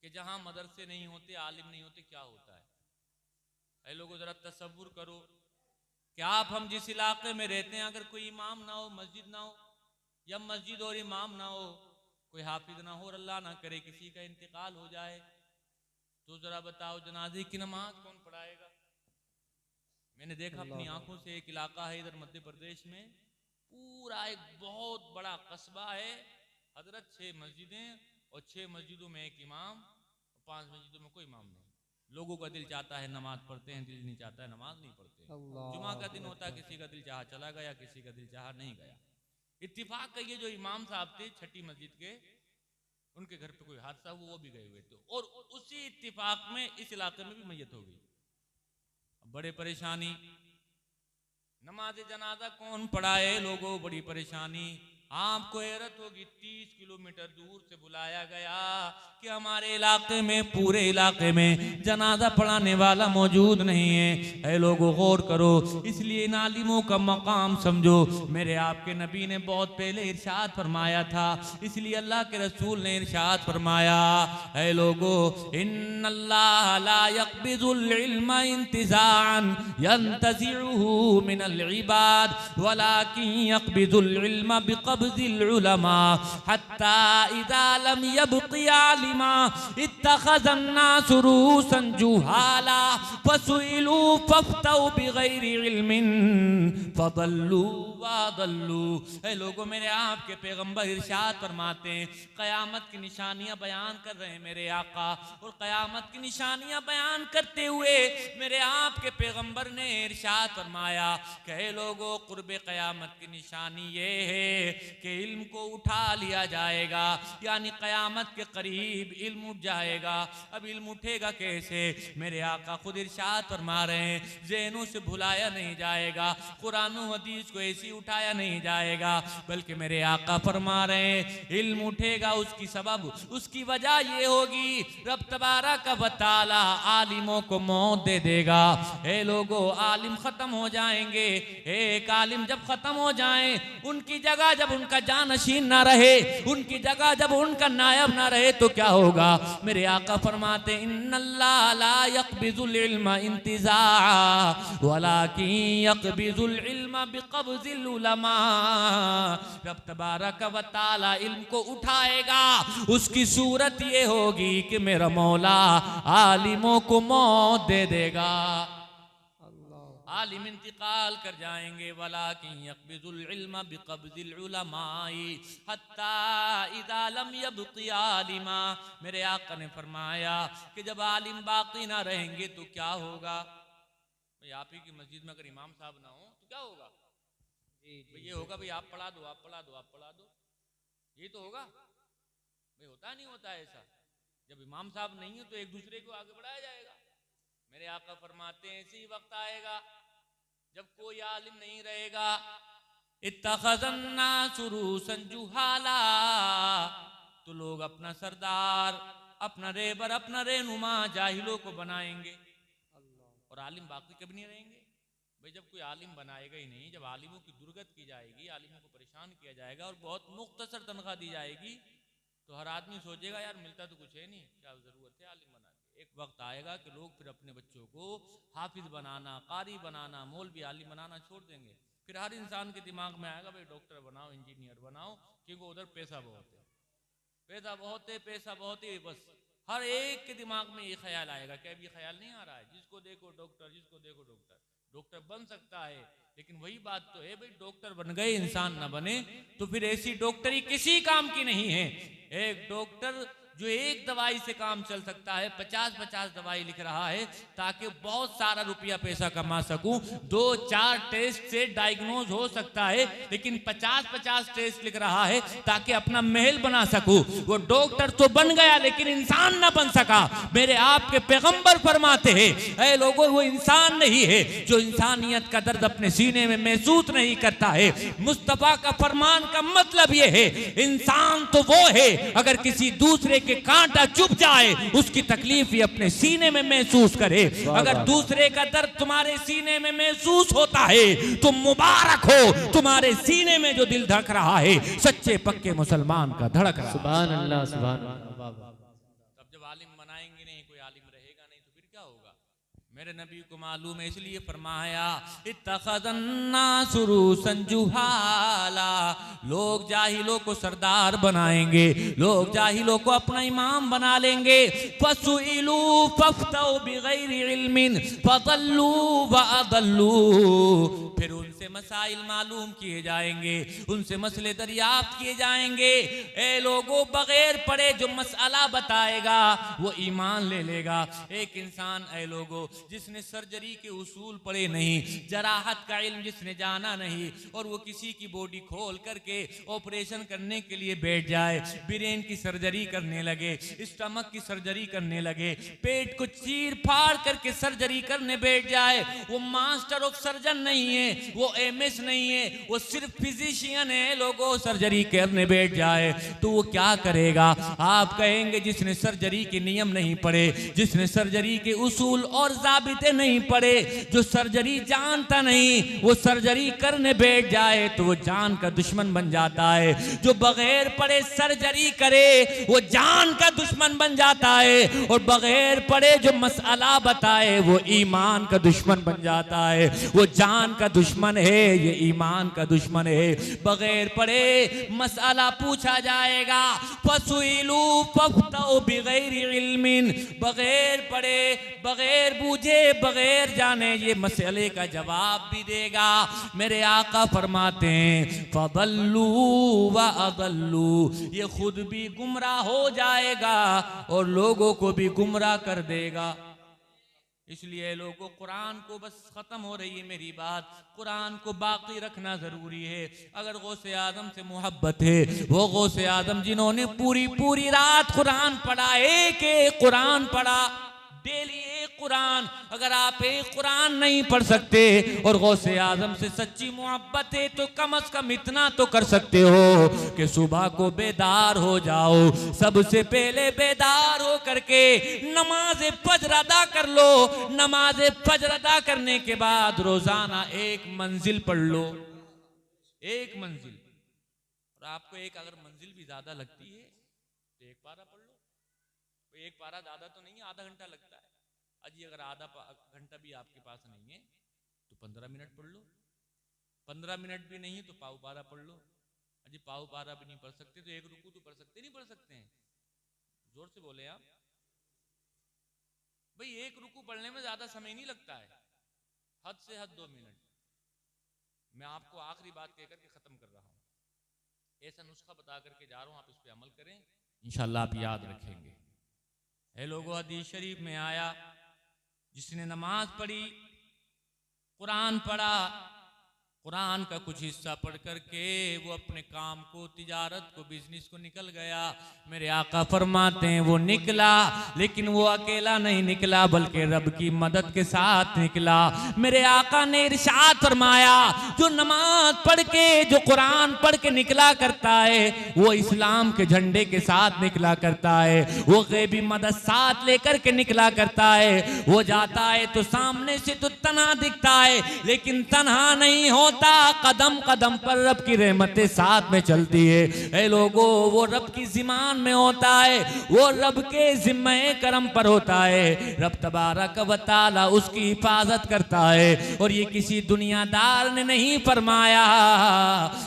कि जहां मदरसे नहीं होते, आलिम नहीं होते, क्या होता है। ऐ लोगों, जरा तसव्वुर करो कि आप हम जिस इलाके में रहते हैं, अगर कोई इमाम ना हो, मस्जिद ना हो, या मस्जिद और इमाम ना हो, कोई हाफिज ना हो, और अल्लाह ना करे किसी का इंतकाल हो जाए, तो जरा बताओ जनाजे की नमाज कौन पढ़ाएगा? मैंने देखा अपनी आंखों से, एक इलाका है इधर मध्य प्रदेश में, पूरा एक बहुत बड़ा कस्बा है, हजरत 6 मस्जिदें, और 6 मस्जिदों में एक इमाम, 5 मस्जिदों में कोई इमाम नहीं। लोगों का दिल चाहता है नमाज पढ़ते हैं, दिल नहीं चाहता है नमाज नहीं पढ़ते। जुमा का दिन होता है, किसी का दिल चाहा चला गया, किसी का दिल चाहा नहीं गया। इत्तिफाक का ये जो इमाम साहब थे छठी मस्जिद के, उनके घर पे कोई हादसा हुआ, वो भी गए हुए थे, और उसी इत्तिफाक में इस इलाके में भी मैयत हो गई। बड़े परेशानी, नमाज जनाजा कौन पढ़ाए? लोगों बड़ी परेशानी। आपको हैरत होगी, 30 किलोमीटर दूर से बुलाया गया कि हमारे इलाके में, पूरे इलाके में जनाजा पढ़ाने वाला मौजूद नहीं है। ऐ लोगों गौर करो, इसलिए इन आलिमों का मकाम समझो। मेरे आपके नबी ने बहुत पहले इरशाद फरमाया था, इसलिए अल्लाह के रसूल ने इरशाद फरमाया, ऐ लोगों, इन्नल्लाह ला यक़बिज़ुल इल्म इंतिज़ाअन यंतज़िउहु मिनल इबाद वलाकिन यक़बिज़ुल इल्म बिक़ब्ज़िल बिक़ब्ज़िल उलमा हत्ता इज़ा लम यब्क़ि आलिमा इत्तख़ज़न नासु रूसन जुहाला फसुइलू फफ्तऊ बिग़ैरि इल्मिन फदल्लू वअदल्लू। ऐ लोगों, मेरे आपके पैगंबर इरशाद फरमाते हैं, क़यामत की निशानियां बयान कर रहे हैं मेरे आका, और क़यामत की निशानियां बयान करते हुए मेरे आपके पैगंबर ने इरशाद फरमाया कि ऐ लोगों, क़ुर्ब क़यामत की निशानी ये है कि इल्म को उठा लिया जाएगा, यानी क़यामत के करीब इल्म उठ जाएगा। अब इल्म उठेगा कैसे? मेरे आका खुद इरशाद फरमा रहे हैं, ज़हनों से भुलाया नहीं जाएगा, कुरान और हदीस को ऐसी उठाया नहीं जाएगा, बल्कि मेरे आका फरमा रहे हैं इल्म उठेगा। उसकी सबब, उसकी वजह ये होगी, रब तबारक व तआला आलिमों को मौत दे देगा। हे लोगों, आलिम खत्म हो जाएंगे। एक आलिम जब खत्म हो जाए, उनकी जगह जब उनका जानशीन ना रहे, उनकी जगह जब उनका नायब ना रहे, तो क्या होगा? मेरे आका फरमाते इन्नल्लाह ला यक़बिज़ुल इल्म इंतिज़ाअ वलाकिन यक़बिज़ुल इल्म बिक़ब्ज़िल उलमा। रब तबारक व तआला इल्म को उठाएगा, उसकी सूरत ये होगी कि मेरा मौला आलिमों को मौत दे देगा। आलिम इंतकाल कर जाएंगे, वलाकिन यक़बिज़ुल इल्म बिक़ब्ज़िल उलमाई हत्ता इज़ा लम यब्क़ि आलिमा। मेरे आका ने फरमाया कि जब आलिम बाकी ना रहेंगे तो क्या होगा? भाई आप ही की मस्जिद में अगर इमाम साहब ना हो तो क्या होगा? ये होगा भाई आप पढ़ा दो, आप पढ़ा दो, आप पढ़ा दो, ये तो होगा भाई। होता नहीं होता ऐसा? जब इमाम साहब नहीं हो तो एक दूसरे को आगे बढ़ाया जाएगा। मेरे आका फरमाते हैं ऐसे ही वक्त आएगा जब कोई आलिम नहीं रहेगा। इत्तख़ज़न नासु रूसन जुहाला, तो लोग अपना सरदार, अपना रेबर, अपना रहनुमा जाहिलों को बनाएंगे, और आलिम बाकी कभी नहीं रहेंगे। भाई जब कोई आलिम बनाएगा ही नहीं, जब आलिमों की दुर्गत की जाएगी, आलिमों को परेशान किया जाएगा और बहुत मुख्तसर तनख्वाह दी जाएगी, तो हर आदमी सोचेगा यार मिलता तो कुछ है नहीं, क्या जरूरत है आलिम बनाने। एक वक्त आएगा कि लोग फिर अपने बच्चों को हाफिज बनाना, कारी बनाना, मौलवी आलिम बनाना छोड़ देंगे। फिर हर इंसान के दिमाग में आएगा भाई डॉक्टर बनाओ, इंजीनियर बनाओ, क्योंकि उधर पैसा बहुत है, पैसा बहुत है, पैसा बहुत है। बस हर एक के दिमाग में ये ख्याल आएगा। क्या ये ख्याल नहीं आ रहा है? जिसको देखो डॉक्टर, जिसको देखो डॉक्टर। डॉक्टर बन सकता है, लेकिन वही बात तो है भाई, डॉक्टर बन गए इंसान ना बने तो फिर ऐसी डॉक्टरी किसी काम की नहीं है। एक डॉक्टर जो एक दवाई से काम चल सकता है, 50-50 दवाई लिख रहा है ताकि बहुत सारा रुपया पैसा कमा सकूं। 2-4 टेस्ट से डायग्नोज हो सकता है, लेकिन 50-50 टेस्ट लिख रहा है ताकि अपना महल बना सकूं। वो डॉक्टर तो बन गया लेकिन इंसान ना बन सका। मेरे आपके पैगंबर फरमाते हैं, ऐ लोगों, वो इंसान नहीं है जो इंसानियत का दर्द अपने सीने में महसूस नहीं करता है। मुस्तफा का फरमान का मतलब ये है, इंसान तो वो है अगर किसी दूसरे के कांटा चुभ जाए उसकी तकलीफ ही अपने सीने में महसूस करे। अगर दूसरे का दर्द तुम्हारे सीने में महसूस होता है तो मुबारक हो, तुम्हारे सीने में जो दिल धड़क रहा है सच्चे पक्के मुसलमान का धड़क रहा है। सुभान अल्लाह, सुभान अल्लाह। तब जब आलिम बनाएंगे नहीं, कोई आलिम रहेगा नहीं, तो फिर क्या होगा? मेरे नबी को मालूम है, इसलिए फरमाया इत्तख़ज़न नासु रूसन जुहाला। लोग जाहिलों को सरदार बनाएंगे, लोग जाहिलों को अपना इमाम बना लेंगे। फसुइलू फफ्तऊ बिग़ैरि इल्मिन फदल्लू वअदल्लू। फिर उनसे मसाइल मालूम किए जाएंगे, उनसे मसले दरियाफ्त किए जाएंगे। ए लोगों, बगैर पढ़े जो मसला बताएगा वो ईमान ले लेगा। एक इंसान, ए लोगों, जिसने सर्जरी के उसूल पढ़े नहीं, जराहत का इल्म जिसने जाना नहीं, और वो किसी की बॉडी खोल करके ऑपरेशन करने के लिए बैठ जाए, ब्रेन की सर्जरी करने लगे, स्टमक की सर्जरी करने लगे, पेट को चीर फाड़ करके सर्जरी करने बैठ जाए, वो मास्टर ऑफ सर्जन नहीं है, वो एमएस नहीं है, वो सिर्फ फिजिशियन है। लोगों, सर्जरी करने बैठ जाए तो वो क्या करेगा? आप कहेंगे जिसने सर्जरी के नियम नहीं पढ़े, जिसने सर्जरी के उसूल और साबिते नहीं पड़े, जो सर्जरी जानता नहीं वो सर्जरी करने बैठ जाए तो वो जान का दुश्मन बन जाता है। जो बगैर पढ़े सर्जरी करे वो जान का दुश्मन बन जाता है, और बगैर पढ़े जो मसला बताए वो ईमान का दुश्मन बन जाता है। वो जान का दुश्मन है, ये ईमान का दुश्मन है। बगैर पढ़े मसला पूछा जाएगा, फसुइलू फफ्तऊ बिगैर इल्मिन, बगैर पढ़े बगैर बूझे बगैर जाने ये मसले का जवाब भी देगा। मेरे आका फरमाते हैं फदल्लू व अदल्लू, ये खुद भी गुमराह हो जाएगा और लोगों को भी गुमराह कर देगा। इसलिए लोगों, कुरान को बस खत्म हो रही है मेरी बात, कुरान को बाकी रखना जरूरी है। अगर गौसे आदम से मोहब्बत है, वो गौसे आदम जिन्होंने पूरी पूरी रात कुरान पढ़ा, एक कुरान पढ़ा, डेली एक कुरान। अगर आप एक कुरान नहीं पढ़ सकते और गौसे आजम से सच्ची मोहब्बत है तो कम से कम इतना तो कर सकते हो कि सुबह को बेदार हो जाओ, सबसे पहले बेदार हो करके नमाज फज्र अदा कर लो। नमाज फज्र अदा करने के बाद रोजाना एक मंजिल पढ़ लो, एक मंजिल। और आपको एक अगर मंजिल भी ज्यादा लगती है तो एक पारा पढ़ लो। एक पारा ज्यादा तो नहीं, आधा घंटा लगता है। अजी अगर आधा घंटा भी आपके पास नहीं है तो 15 मिनट पढ़ लो, 15 मिनट भी नहीं तो पाव पारा पढ़ लो। अजी पाव पारा भी नहीं पढ़ सकते तो एक रुकू तो पढ़ सकते, नहीं पढ़ सकते हैं? जोर से बोले आप भाई। एक रुकू पढ़ने में ज्यादा समय नहीं लगता है, हद से हद 2 मिनट। मैं आपको आखिरी बात कहकर के खत्म कर रहा हूं, ऐसा नुस्खा बता करके जा रहा हूं, आप इस पे अमल करें, इंशाल्लाह आप याद रखेंगे। है लोगों, हदीस शरीफ में आया, जिसने नमाज पढ़ी, कुरान पढ़ा, कुरान का कुछ हिस्सा पढ़ करके वो अपने काम को, तिजारत को, बिजनेस को निकल गया। मेरे आका फरमाते हैं वो निकला, लेकिन वो अकेला नहीं निकला बल्कि रब की मदद के साथ निकला। मेरे आका ने इरशाद फरमाया, जो नमाज पढ़ के, जो कुरान पढ़ के निकला करता है वो इस्लाम के झंडे के साथ निकला करता है, वो गैबी मदद साथ लेकर के निकला करता है। वो जाता है तो सामने से तो तन्हा दिखता है, लेकिन तन्हा नहीं हो, कदम कदम पर रब की रहमतें साथ में चलती है। ऐ लोगों, वो रब की जिमान में होता है, वो रब के जिम्मे करम पर होता है। रब तबारक व तआला उसकी हिफाजत करता है। और ये किसी दुनियादार ने नहीं फरमाया,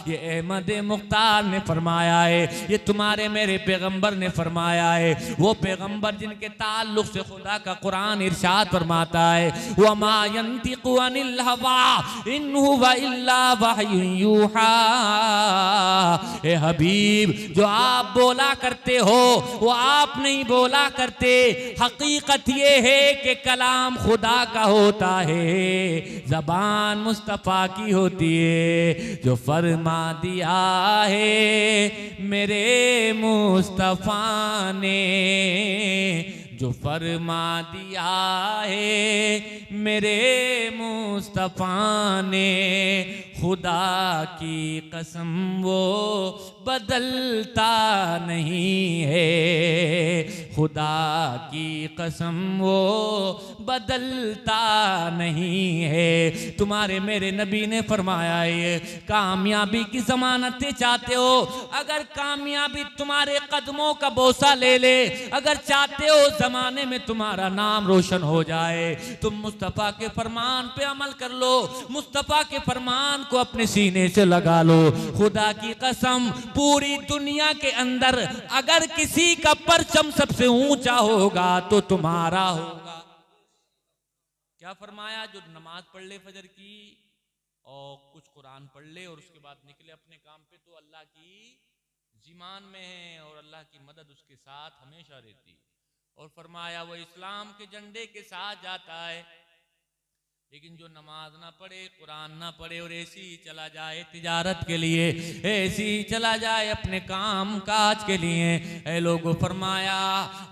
ये अहमद मुख्तार ने फरमाया है, ये तुम्हारे मेरे पैगंबर ने फरमाया है। वो पैगंबर जिनके ताल्लुक से खुदा का कुरान इरशाद फरमाता है, वमा यंतिकु अनिल हवा इन हुवा यूहा। ए हबीब, जो आप बोला करते हो वो आप नहीं बोला करते, हकीकत ये है कि कलाम खुदा का होता है, जबान मुस्तफा की होती है। जो फरमा दिया है मेरे मुस्तफा ने, जो फरमा दिया है मेरे मुस्तफा ने, खुदा की कसम वो बदलता नहीं है, खुदा की कसम वो बदलता नहीं है। तुम्हारे मेरे नबी ने फरमाया है, कामयाबी की जमानतें चाहते हो, अगर कामयाबी तुम्हारे कदमों का बोसा ले ले, अगर चाहते हो जमाने में तुम्हारा नाम रोशन हो जाए, तुम मुस्तफा के फरमान पे अमल कर लो, मुस्तफा के फरमान को अपने सीने से लगा लो। खुदा की कसम, पूरी दुनिया के अंदर अगर किसी का परचम सबसे ऊंचा होगा तो तुम्हारा होगा। क्या फरमाया? जो नमाज पढ़ ले फजर की और कुछ कुरान पढ़ ले और उसके बाद निकले अपने काम पे, तो अल्लाह की जिमान में है और अल्लाह की मदद उसके साथ हमेशा रहती। और फरमाया वो इस्लाम के झंडे के साथ जाता है। लेकिन जो नमाज ना पढ़े, कुरान ना पढ़े और ऐसी ही चला जाए तिजारत के लिए, ऐसी ही चला जाए अपने काम काज के लिए, ऐ लोगों फरमाया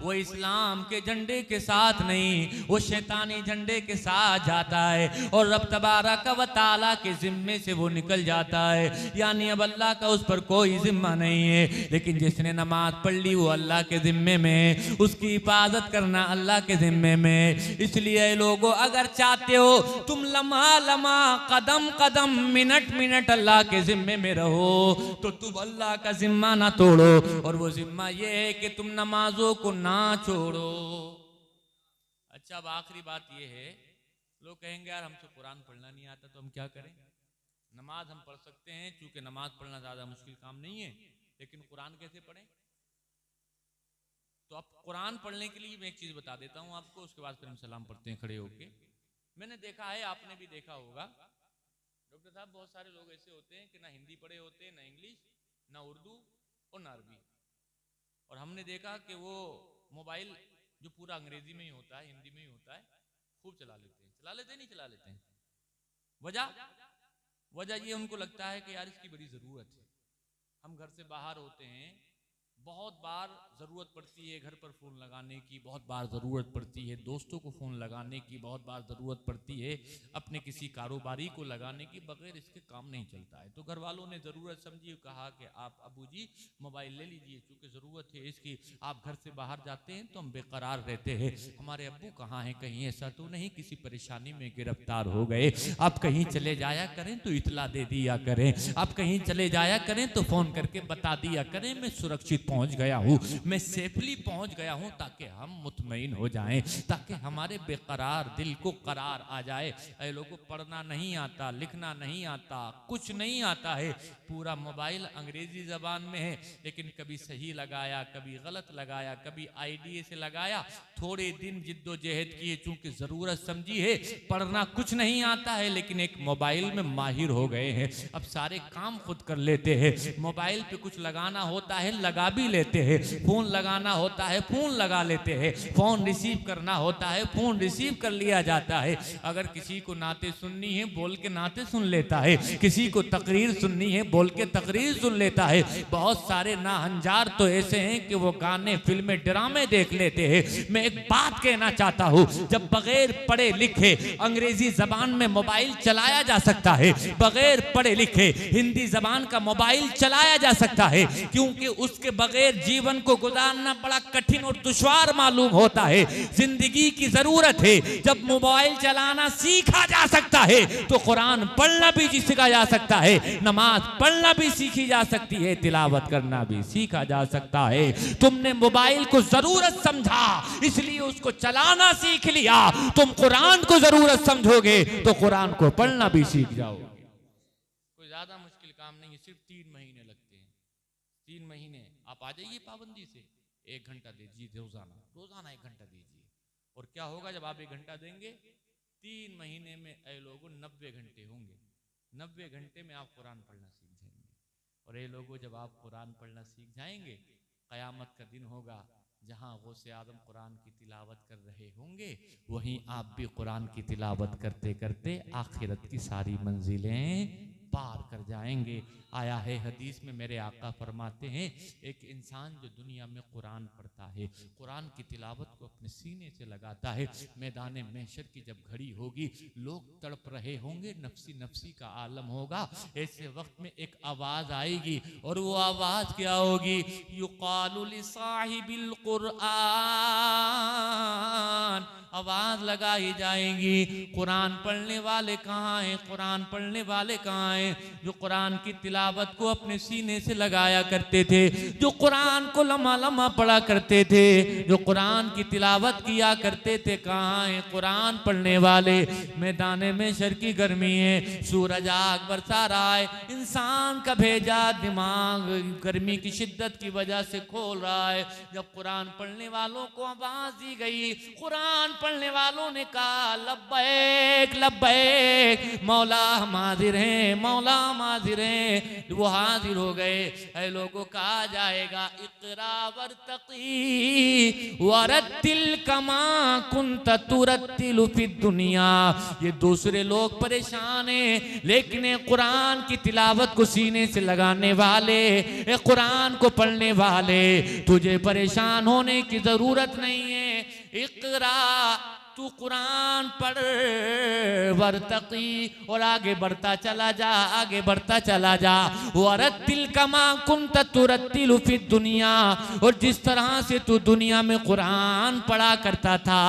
वो इस्लाम के झंडे के साथ नहीं, वो शैतानी झंडे के साथ जाता है और रब तबारक व तआला के जिम्मे से वो निकल जाता है। यानी अब अल्लाह का उस पर कोई जिम्मा नहीं है। लेकिन जिसने नमाज पढ़ ली वो अल्लाह के जिम्मे में, उसकी हिफाजत करना अल्लाह के जिम्मे में। इसलिए लोगों अगर चाहते हो तुम लम्हा लम्हा कदम कदम मिनट मिनट अल्लाह के जिम्मे में रहो, तो तुम अल्लाह का जिम्मा ना तोड़ो। और वो जिम्मा ये है कि तुम नमाजों को ना छोड़ो। अच्छा, अब आखिरी बात ये है, लोग कहेंगे यार हमसे कुरान पढ़ना नहीं आता तो हम क्या करें। नमाज हम पढ़ सकते हैं, क्योंकि नमाज पढ़ना ज्यादा मुश्किल काम नहीं है, लेकिन कुरान कैसे पढ़ें। तो अब कुरान पढ़ने के लिए मैं एक चीज बता देता हूं आपको, उसके बाद फिर हम सलाम पढ़ते हैं खड़े होके। मैंने देखा है, आपने भी देखा होगा, डॉक्टर साहब बहुत सारे लोग ऐसे होते हैं कि ना हिंदी पढ़े होते हैं, ना इंग्लिश, ना उर्दू और ना अरबी। और हमने देखा कि वो मोबाइल जो पूरा अंग्रेजी में ही होता है, हिंदी में ही होता है, खूब चला लेते हैं। चला लेते हैं, नहीं चला लेते हैं। वजह ये उनको लगता है कि यार इसकी बड़ी ज़रूरत है। हम घर से बाहर होते हैं, बहुत बार ज़रूरत पड़ती है घर पर फ़ोन लगाने की, बहुत बार ज़रूरत पड़ती है दोस्तों को फ़ोन लगाने की, बहुत बार ज़रूरत पड़ती है अपने किसी कारोबारी को लगाने की, बगैर इसके काम नहीं चलता है। तो घर वालों ने ज़रूरत समझी, कहा कि आप अबू जी मोबाइल ले लीजिए, चूँकि ज़रूरत है इसकी, आप घर से बाहर जाते हैं तो हम बेकरार रहते हैं, हमारे अब्बू कहाँ हैं, कहीं ऐसा तो नहीं किसी परेशानी में गिरफ्तार हो गए, आप कहीं चले जाया करें तो इतला दे दिया करें, आप कहीं चले जाया करें तो फ़ोन करके बता दिया करें मैं सुरक्षित पहुंच गया हूं, मैं सेफली पहुंच गया हूं, ताकि हम मुतमईन हो जाएं, ताकि हमारे बेकरार दिल को करार आ जाए। ऐ लोगों, पढ़ना नहीं आता, लिखना नहीं आता, कुछ नहीं आता है, पूरा मोबाइल अंग्रेजी जबान में है, लेकिन कभी सही लगाया, कभी गलत लगाया, कभी आईडीए से लगाया, थोड़े दिन जिद्दोजहद किए, चूंकि जरूरत समझी है, पढ़ना कुछ नहीं आता है, लेकिन एक मोबाइल में माहिर हो गए हैं, अब सारे काम खुद कर लेते हैं। मोबाइल पे कुछ लगाना होता है लगा भी लेते हैं, फोन लगाना होता है फोन लगा लेते हैं, फोन रिसीव करना होता है फोन रिसीव कर लिया जाता है। अगर किसी को नाते सुननी है बोल के नाते सुन लेता है, किसी को तकरीर सुननी है बोल के तकरीर सुन लेता है। बहुत सारे नाहंजार तो ऐसे हैं कि वो गाने फिल्में ड्रामे देख लेते हैं। मैं एक बात कहना चाहता हूँ, जब बगैर पढ़े लिखे अंग्रेजी जबान में मोबाइल चलाया जा सकता है, बगैर पढ़े लिखे हिंदी जबान का मोबाइल चलाया जा सकता है, क्योंकि उसके बगैर जीवन को गुजारना बड़ा कठिन और दुश्वार मालूम होता है। जिंदगी की जरूरत है। जब मोबाइल चलाना सीखा जा सकता है तो कुरान पढ़ना भी सीखा जा सकता है, नमाज पढ़ना भी सीखी जा सकती है, तिलावत करना भी सीखा जा सकता है। तुमने मोबाइल को जरूरत समझा इसलिए उसको चलाना सीख लिया, तुम कुरान को जरूरत समझोगे तो कुरान को पढ़ना भी सीख जाओगे। कोई ज्यादा मुश्किल काम नहीं है, सिर्फ 3 महीने लगते हैं। 3 महीने आप आ जाइए पाबंदी से, 1 घंटा दीजिए रोजाना, रोजाना 1 घंटा दीजिए, और क्या होगा जब आप 1 घंटा देंगे, 3 महीने में ऐ लोगों 90 घंटे होंगे। 90 घंटे में आप कुरान पढ़ना सीख जाएंगे। और ये लोगों जब आप कुरान पढ़ना सीख जाएंगे, कयामत का दिन होगा, जहाँ गौसे आदम कुरान की तिलावत कर रहे होंगे, वहीं आप भी कुरान की तिलावत करते करते आखिरत की सारी मंजिलें पार कर जाएंगे। आया है हदीस में, मेरे आका फरमाते हैं, एक इंसान जो दुनिया में कुरान पढ़ता है, कुरान की तिलावत को अपने सीने से लगाता है, मैदान महशर की जब घड़ी होगी, लोग तड़प रहे होंगे, नफसी नफसी का आलम होगा, ऐसे वक्त में एक आवाज आएगी, और वो आवाज क्या होगी, युकालु लिसाहिबिल कुरान, आवाज लगाई जाएगी, कुरान पढ़ने वाले कहाँ हैं, कुरान पढ़ने वाले कहाँ हैं, जो कुरान की तिलावत को अपने सीने से लगाया करते थे, जो कुरान को लम्हा लम्हा पढ़ा करते थे, जो कुरान की तिलावत किया करते थे, कहाँ हैं कुरान पढ़ने वाले। मैदान में शर की गर्मी है, सूरज आग बरसा रहा है, इंसान का भेजा दिमाग गर्मी की शिद्दत की वजह से खोल रहा है। जब कुरान पढ़ने वालों को आवाज दी गई, कुरान पढ़ने वालों ने कहा लब्बैक लब्बैक, मौला हम हाजिर हैं, मौला हम हाजिर हैं। वो हाजिर हो गए। ऐ लोगों कहा जाएगा इक़रा वरतक़ी वरत्तिल कमा कुन्त तुरत्तिलु फिद दुनिया। ये दूसरे लोग परेशान हैं, लेकिन कुरान की तिलावत को सीने से लगाने वाले, कुरान को पढ़ने वाले, तुझे परेशान होने की जरूरत नहीं है। इक़रा, तू कुरान पढ़, वरतक़ी, और आगे बढ़ता चला जा, आगे बढ़ता चला जा। वरत्तिल कमा कुन्त तुरत्तिलु फिद दुनिया, और जिस तरह से तू दुनिया में कुरान पढ़ा करता था,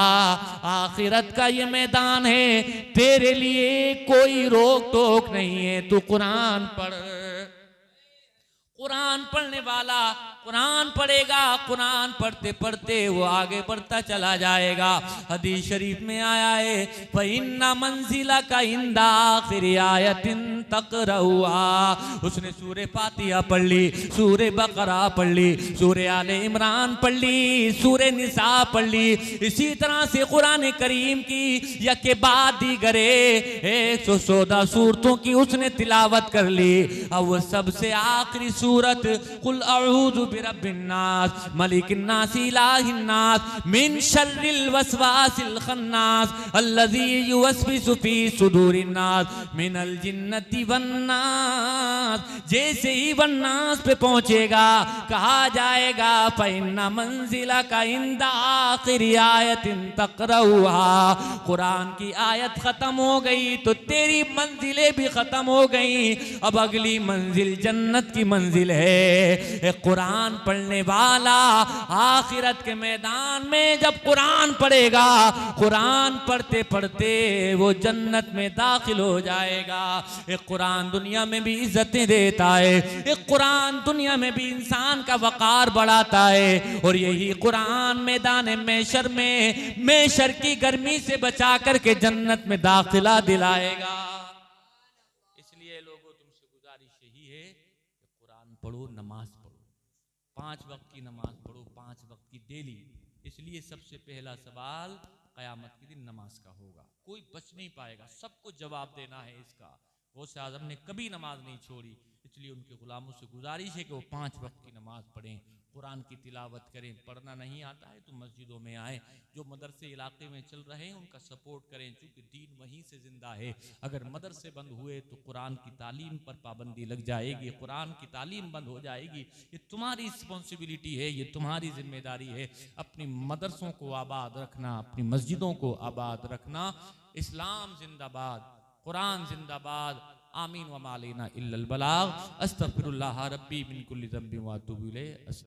आखिरत का ये मैदान है, तेरे लिए कोई रोक टोक नहीं है, तू कुरान पढ़। कुरान पढ़ने वाला कुरान पढ़ेगा, कुरान पढ़ते पढ़ते वो आगे बढ़ता चला जाएगा। हदीस शरीफ में आया है फ़इन्ना मंजिला का इंदा आखिरी आयतिन तक़रउहा। उसने सूरे फातिहा पढ़ ली, सूरे बकरा पढ़ ली, सूरे आले इमरान पढ़ ली, सूरे निसा पढ़ ली। इसी तरह से कुरान करीम की यके बाद दीगरे 114 सूरतों की उसने तिलावत कर ली। अब वो सबसे आखिरी सूरत कुल अऊज़ु बिरब्बिन नास मलिकिन नास इलाहिन नास मिन शर्रिल वसवासिल खन्नास अल्लज़ी युवस्विसु फी सुदूरिन नास मिनल जिन्नति वन नास। जैसे ही वन नास पे पहुंचेगा, कहा जाएगा फ़इन्ना मंजिला का इंदा आखिरी आयतिन तक़रउहा। कुरान की आयत खत्म हो गई तो तेरी मंजिलें भी खत्म हो गई। अब अगली मंजिल जन्नत की मंजिल है। कुरान पढ़ने वाला आखिरत के मैदान में जब कुरान पढ़ेगा, कुरान पढ़ते पढ़ते वो जन्नत में दाखिल हो जाएगा। एक कुरान दुनिया में भी इज्जतें देता है, एक कुरान दुनिया में भी इंसान का वकार बढ़ाता है, और यही कुरान मैदान मैशर में मैशर की गर्मी से बचा करके जन्नत में दाखिला दिलाएगा। इसलिए लोगों, तुमसे गुजारिश यही है कि कुरान पढ़ो, नमाज पढ़ो, 5 वक्त की नमाज पढ़ो, 5 वक्त की डेली। इसलिए सबसे पहला सवाल क़यामत के दिन नमाज का होगा। कोई बच नहीं पाएगा, सबको जवाब देना है इसका। गौसे आज़म ने कभी नमाज नहीं छोड़ी। इसलिए उनके गुलामों से गुजारिश है कि वो 5 वक्त की नमाज पढ़ें, कुरान की तिलावत करें। पढ़ना नहीं आता है तो मस्जिदों में आए। जो मदरसे इलाके में चल रहे हैं उनका सपोर्ट करें, क्योंकि दीन वहीं से जिंदा है। अगर मदरसे बंद हुए तो कुरान की तालीम पर पाबंदी लग जाएगी, कुरान की तालीम बंद हो जाएगी। ये तुम्हारी रिस्पॉन्सिबिलिटी है, ये तुम्हारी जिम्मेदारी है। अपनी मदरसों को आबाद रखना, अपनी मस्जिदों को आबाद रखना। इस्लाम जिंदाबाद, कुरान जिंदाबाद। आमीन व मा अलैना इल्लल बलाग। अस्तगफिरुल्लाह रब्बी मिन कुल्लि ज़ंबिन व अतूबु इलैह।